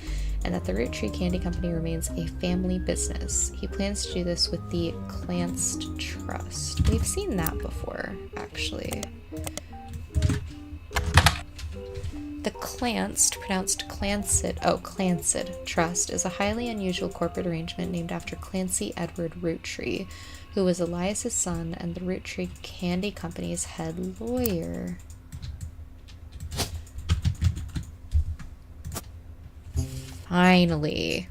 and that the Roottrees Candy Company remains a family business. He plans to do this with the Clanced Trust. We've seen that before, actually. The Clanced, pronounced Clancid, Clancid Trust is a highly unusual corporate arrangement named after Clancy Edward Roottrees, who was Elias's son and the Roottrees Candy Company's head lawyer. Finally.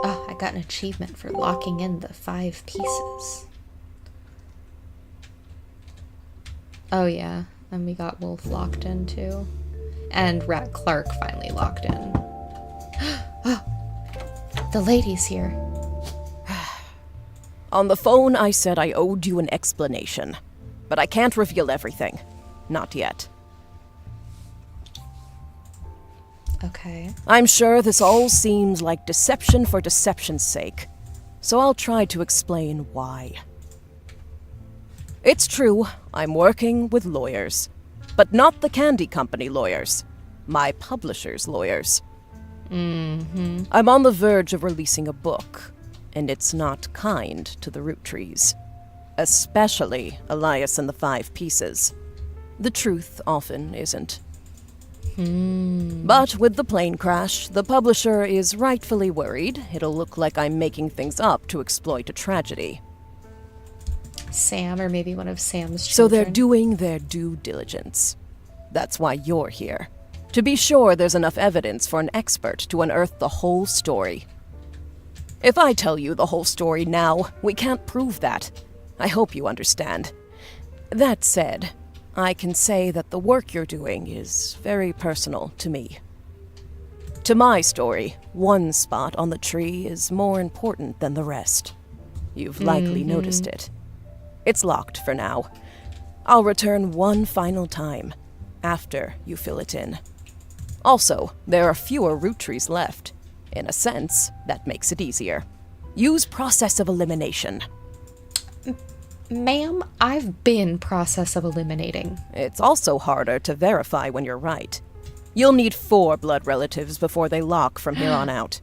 Oh, I got an achievement for locking in the 5 pieces. Oh yeah, and we got Wolf locked in too. And Rat Clark finally locked in. Oh, the lady's here. On the phone, I said I owed you an explanation. But I can't reveal everything. Not yet. Okay. I'm sure this all seems like deception for deception's sake. So I'll try to explain why. It's true, I'm working with lawyers. But not the candy company lawyers. My publisher's lawyers. Mm-hmm. I'm on the verge of releasing a book, and it's not kind to the Roottrees. Especially Elias and the 5 pieces. The truth often isn't. But with the plane crash, the publisher is rightfully worried it'll look like I'm making things up to exploit a tragedy. Sam, or maybe one of Sam's children. So they're doing their due diligence. That's why you're here. To be sure there's enough evidence for an expert to unearth the whole story. If I tell you the whole story now, we can't prove that. I hope you understand. That said, I can say that the work you're doing is very personal to me. To my story, one spot on the tree is more important than the rest. You've likely noticed it. It's locked for now. I'll return one final time, after you fill it in. Also, there are fewer Roottrees left. In a sense, that makes it easier. Use process of elimination. Ma'am, I've been process of eliminating. It's also harder to verify when you're right. You'll need 4 blood relatives before they lock from here on out.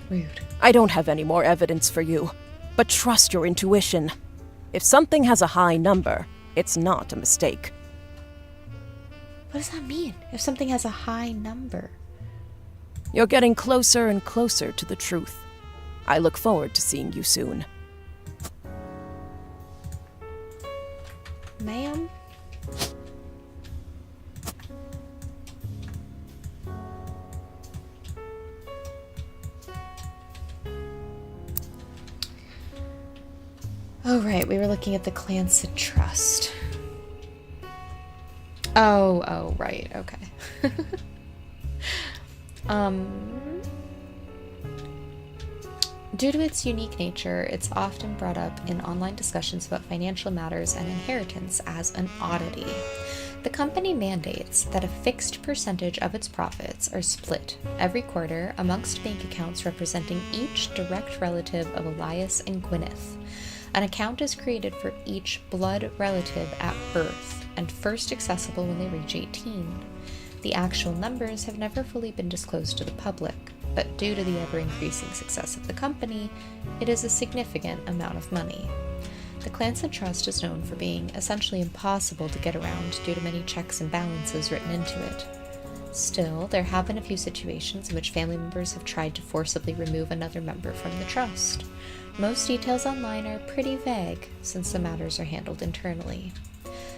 Rude. I don't have any more evidence for you, but trust your intuition. If something has a high number, it's not a mistake. What does that mean, if something has a high number? You're getting closer and closer to the truth. I look forward to seeing you soon. Ma'am? Oh, right, we were looking at the Clancid Trust. Oh, right, okay. Due to its unique nature, it's often brought up in online discussions about financial matters and inheritance as an oddity. The company mandates that a fixed percentage of its profits are split every quarter amongst bank accounts representing each direct relative of Elias and Gwyneth. An account is created for each blood relative at birth and first accessible when they reach 18. The actual numbers have never fully been disclosed to the public, but due to the ever-increasing success of the company, it is a significant amount of money. The Clancid Trust is known for being essentially impossible to get around due to many checks and balances written into it. Still, there have been a few situations in which family members have tried to forcibly remove another member from the trust. Most details online are pretty vague, since the matters are handled internally.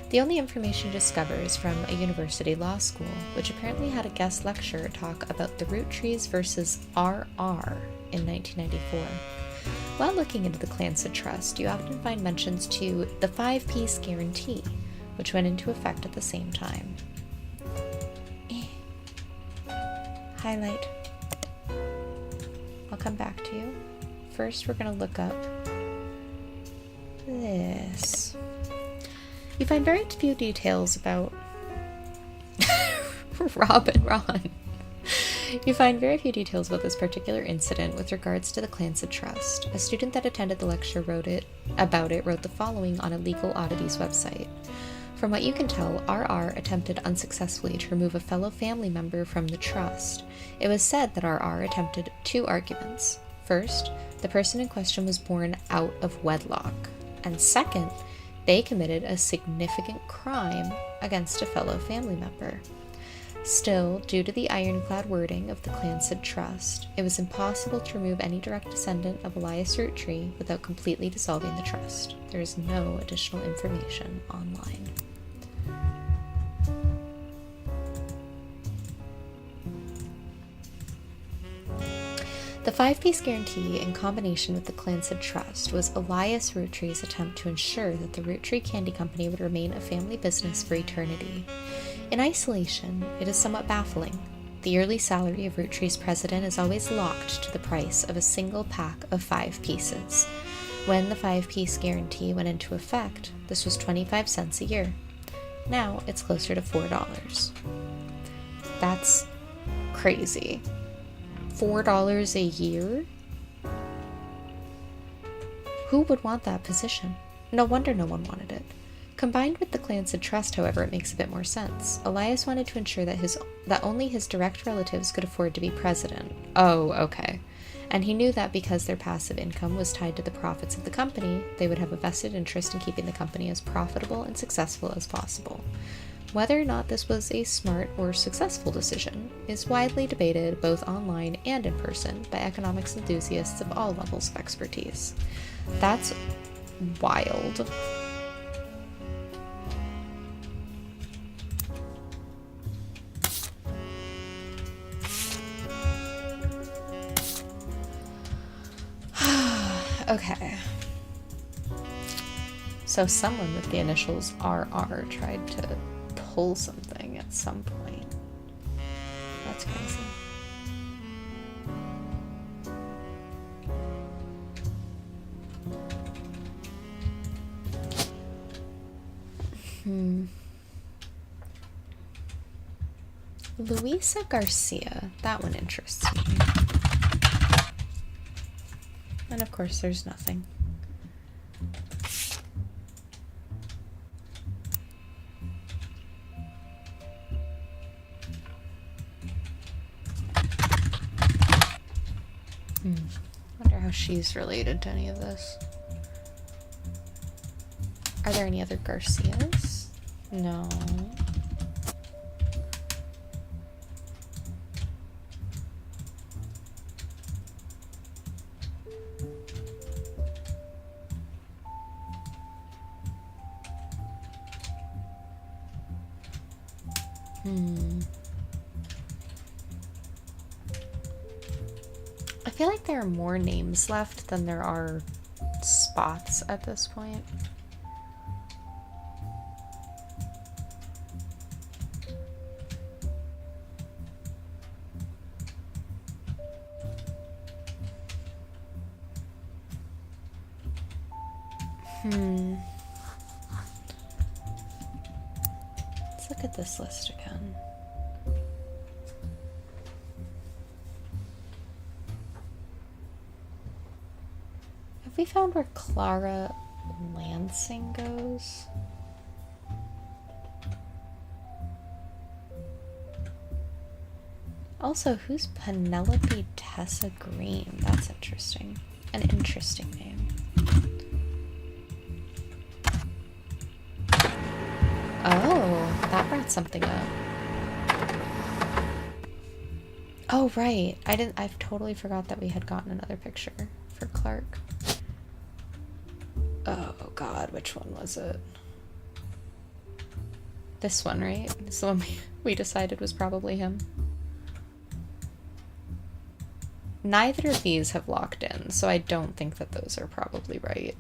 The only information you discover is from a university law school, which apparently had a guest lecturer talk about the Roottrees versus RR in 1994. While looking into the Clancid Trust, you often find mentions to the 5-piece guarantee, which went into effect at the same time. Highlight. I'll come back to you. First, we're going to look up this. You find very few details about Rob and Ron. You find very few details about this particular incident with regards to the Clancid Trust. A student that attended the lecture wrote the following on a Legal Oddities website. From what you can tell, RR attempted unsuccessfully to remove a fellow family member from the trust. It was said that RR attempted 2 arguments. First, the person in question was born out of wedlock. And second, they committed a significant crime against a fellow family member. Still, due to the ironclad wording of the Clancid Trust, it was impossible to remove any direct descendant of Elias Roottree without completely dissolving the trust. There is no additional information online. The 5-piece guarantee, in combination with the Clancid Trust, was Elias Roottree's attempt to ensure that the Roottree Candy Company would remain a family business for eternity. In isolation, it is somewhat baffling. The yearly salary of Roottree's president is always locked to the price of a single pack of 5 pieces. When the 5-piece guarantee went into effect, this was 25 cents a year. Now it's closer to $4. That's crazy. $4 a year? Who would want that position? No wonder no one wanted it. Combined with the Clancid Trust, however, it makes a bit more sense. Elias wanted to ensure that only his direct relatives could afford to be president. Oh, okay. And he knew that because their passive income was tied to the profits of the company, they would have a vested interest in keeping the company as profitable and successful as possible. Whether or not this was a smart or successful decision is widely debated both online and in person by economics enthusiasts of all levels of expertise. That's wild. Okay. So someone with the initials RR tried to pull something at some point. That's crazy. Luisa Garcia. That one interests me. And of course, there's nothing. Wonder how she's related to any of this. Are there any other Garcias? No. I feel like there are more names left than there are spots at this point. Let's look at this list again. Have we found where Clara Lansing goes? Also, who's Penelope Tessa Green? That's interesting. An interesting name. Oh, that brought something up. Oh, right. I've totally forgot that we had gotten another picture for Clark. Oh god, which one was it? This one, right? This is the one we decided was probably him. Neither of these have locked in, so I don't think that those are probably right.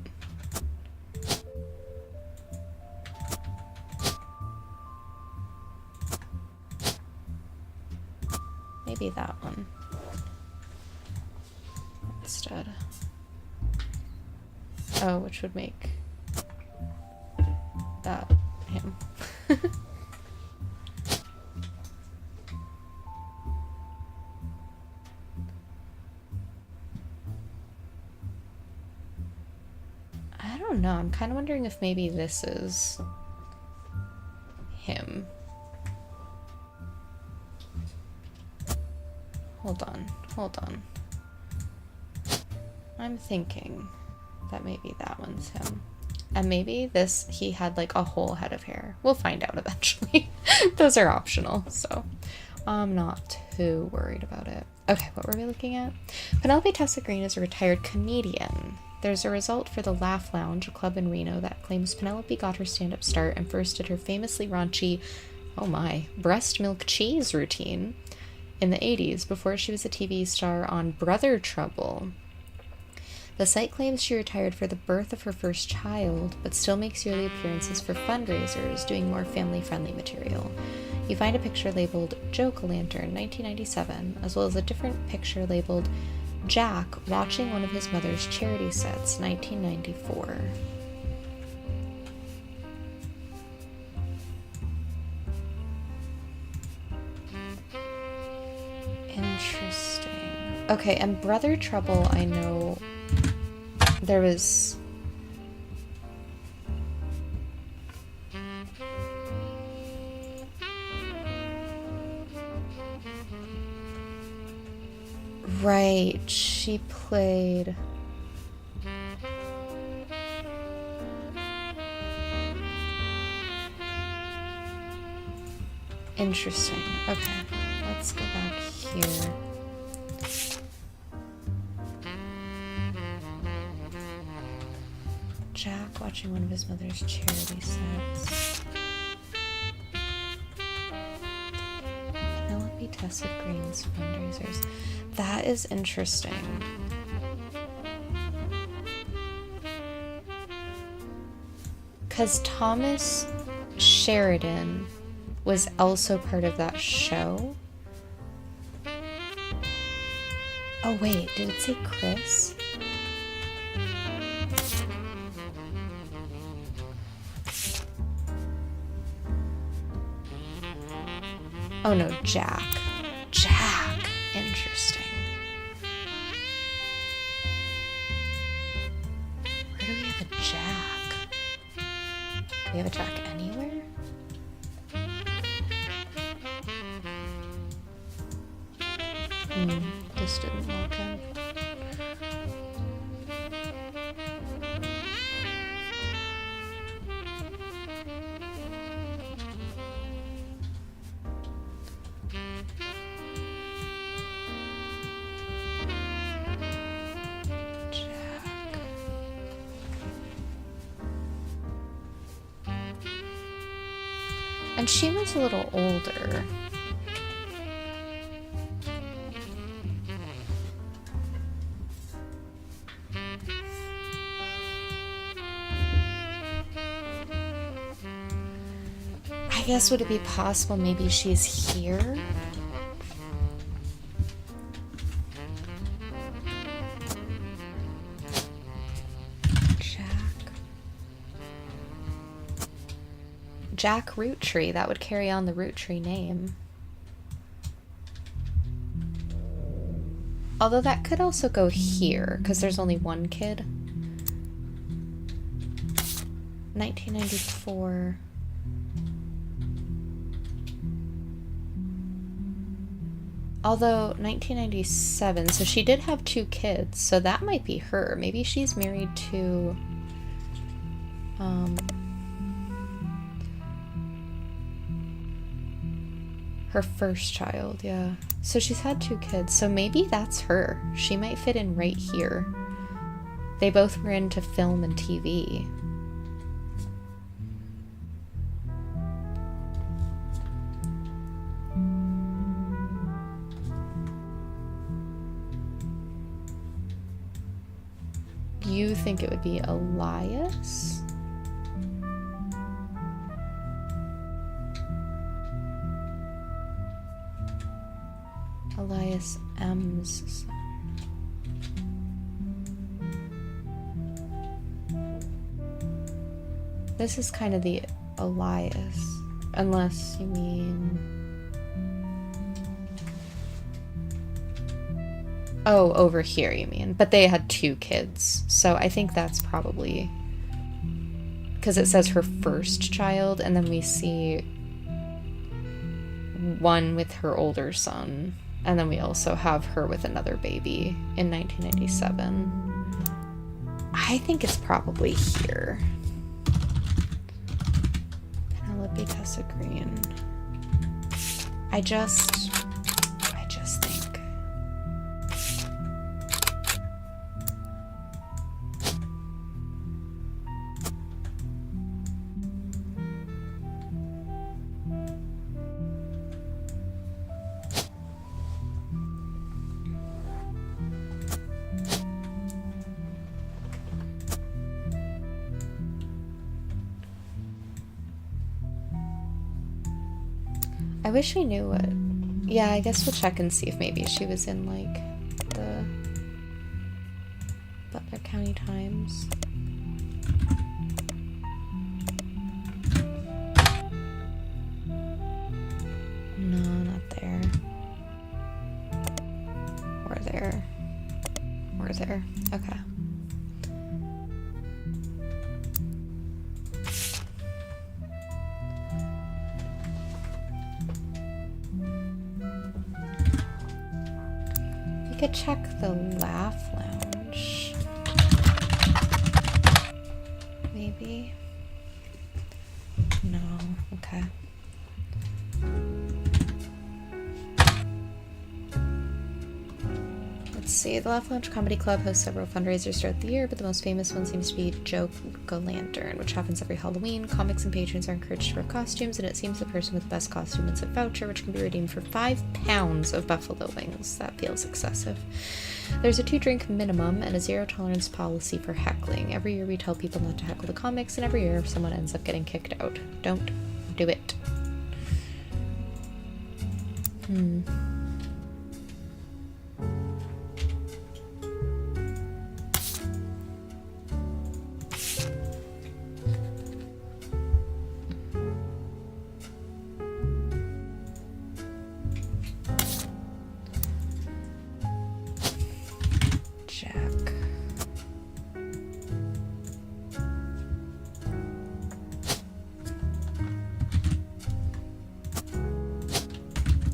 Maybe that one instead. Oh, which would make that him. I don't know. I'm kind of wondering if maybe this is him. Hold on, hold on. I'm thinking that maybe that one's him. And maybe this, he had like a whole head of hair. We'll find out eventually. Those are optional, so I'm not too worried about it. Okay, what were we looking at? Penelope Tessa Green is a retired comedian. There's a result for the Laugh Lounge, a club in Reno, that claims Penelope got her stand-up start and first did her famously raunchy, oh my, breast milk cheese routine in the 80s before she was a TV star on Brother Trouble. The site claims she retired for the birth of her first child, but still makes yearly appearances for fundraisers, doing more family-friendly material. You find a picture labeled Joke-a-Lantern 1997, as well as a different picture labeled Jack watching one of his mother's charity sets 1994. Interesting. Okay, and Brother Trouble, I know there was... Right, she played... Interesting. Okay, let's go back here. Jack watching one of his mother's charity sets. Penelope Tessa Green's fundraisers. That is interesting. Because Thomas Sheridan was also part of that show. Oh wait, did it say Chris? Oh no, Jack. Jack. Interesting. Where do we have a Jack? Do we have a Jack anywhere? This didn't look in. And she was a little older. I guess would it be possible maybe she's here? Jack Roottrees, that would carry on the Roottrees name. Although that could also go here, because there's only one kid. 1994. Although 1997, so she did have 2 kids, so that might be her. Maybe she's married to her first child, yeah. So she's had 2 kids, so maybe that's her. She might fit in right here. They both were into film and TV. You think it would be Elias? Elias M's son. This is kind of the Elias, unless you mean... Oh, over here you mean. But they had 2 kids, so I think that's probably... Because it says her first child, and then we see one with her older son. And then we also have her with another baby in 1997. I think it's probably here. Penelope Tessa Green. I just think. I wish we knew what... Yeah, I guess we'll check and see if maybe she was in, like, the Butler County Times. No, not there. Or there. Or there. Okay. Could check the Laugh Lounge. Maybe. No. Okay. Let's see. The Laugh Lounge Comedy Club hosts several fundraisers throughout the year, but the most famous one seems to be Joke-a-Lantern, which happens every Halloween. Comics and patrons are encouraged to wear costumes, and it seems the person with the best costume wins a voucher, which can be redeemed for 5 pounds of buffalo wings. That feels excessive. There's a 2-drink minimum and a 0-tolerance policy for heckling. Every year we tell people not to heckle the comics, and every year someone ends up getting kicked out. Don't do it.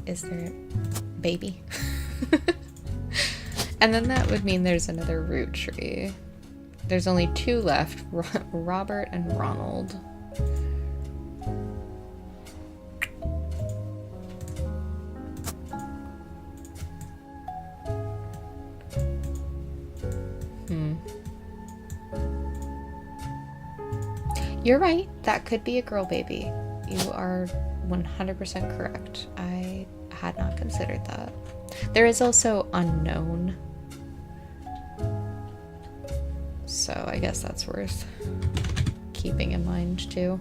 Is there a baby? And then that would mean there's another Roottrees. There's only 2 left, Robert and Ronald. You're right. That could be a girl baby. You are 100% correct. I had not considered that. There is also unknown. So I guess that's worth keeping in mind too.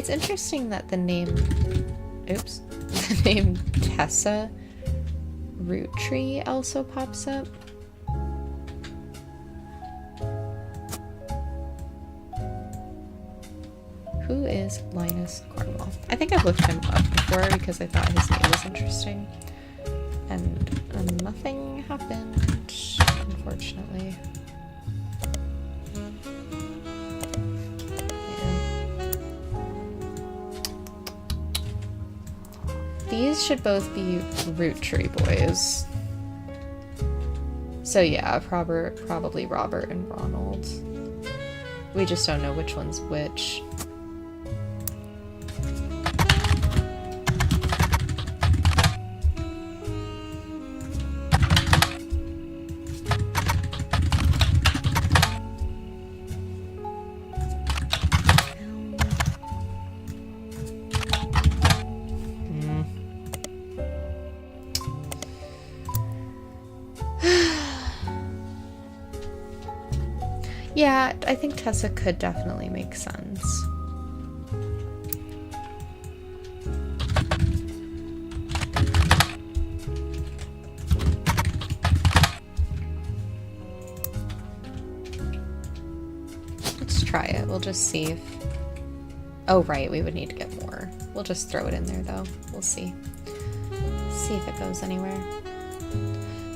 It's interesting that the name, oops, the name Tessa Roottrees also pops up. Who is Linus Cornwall? I think I've looked him up before because I thought his name was interesting. And nothing happened, unfortunately. These should both be Roottrees boys. So yeah, probably Robert and Ronald. We just don't know which one's which. Yeah, I think Tessa could definitely make sense. Let's try it. We'll just see if... Oh, right, we would need to get more. We'll just throw it in there, though. We'll see. See if it goes anywhere.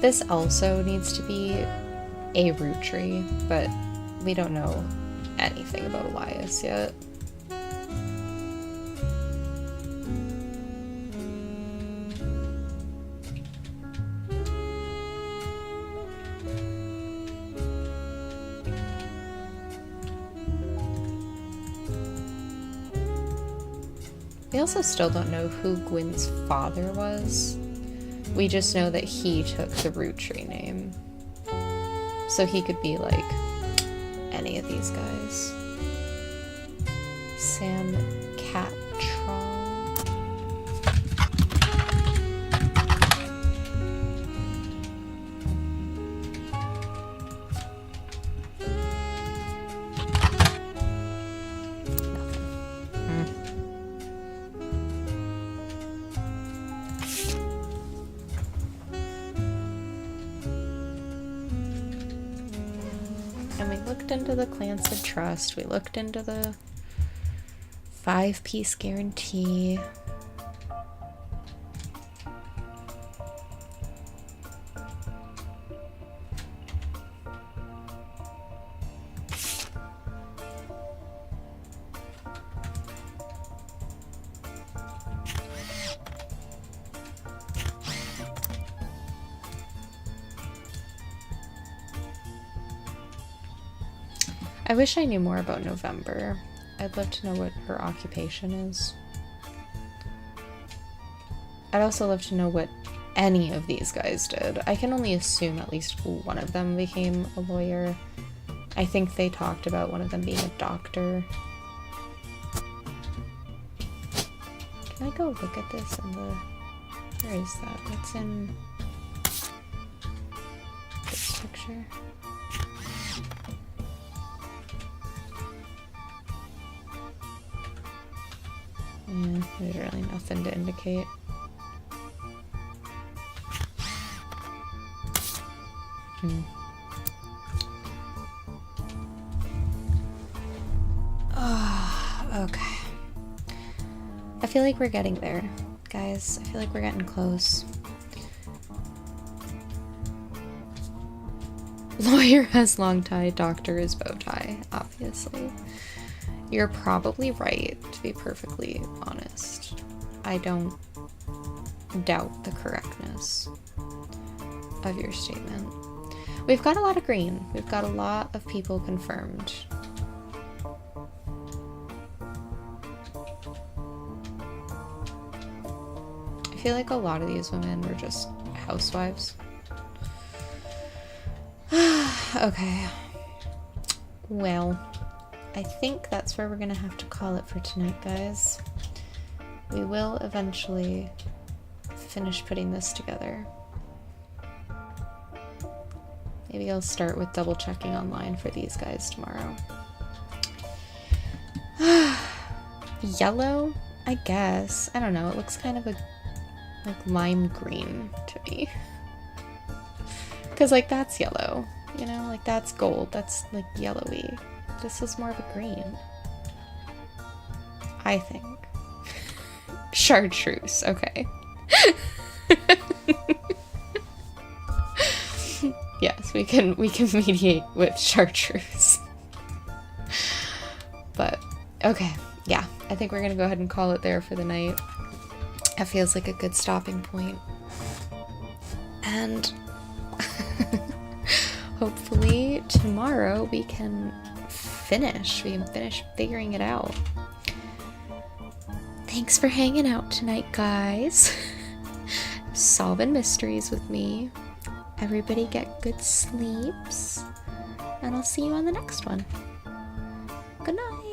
This also needs to be a Roottrees, but we don't know anything about Elias yet. We also still don't know who Gwyn's father was. We just know that he took the Roottrees name. So he could be like any of these guys. Sam Cattrall. Into the Clancy Trust, we looked into the 5-piece guarantee. I wish I knew more about November. I'd love to know what her occupation is. I'd also love to know what any of these guys did. I can only assume at least one of them became a lawyer. I think they talked about one of them being a doctor. Can I go look at this in the... Where is that? It's in... this picture. Yeah, there's really nothing to indicate. Oh, okay. I feel like we're getting there, guys. I feel like we're getting close. Lawyer has long tie, doctor is bow tie, obviously. You're probably right, to be perfectly honest. I don't doubt the correctness of your statement. We've got a lot of green. We've got a lot of people confirmed. I feel like a lot of these women were just housewives. Okay. Well, I think that's where we're gonna have to call it for tonight, guys. We will eventually finish putting this together. Maybe I'll start with double checking online for these guys tomorrow. Yellow? I guess. I don't know. It looks kind of like lime green to me. Because, like, that's yellow. You know? Like, that's gold. That's, like, yellowy. This is more of a green. I think. Chartreuse. Okay. Yes, we can mediate with chartreuse. But, okay. Yeah, I think we're gonna go ahead and call it there for the night. That feels like a good stopping point. And hopefully tomorrow we can finish figuring it out. Thanks for hanging out tonight, guys. Solving mysteries with me. Everybody get good sleeps. And I'll see you on the next one. Good night.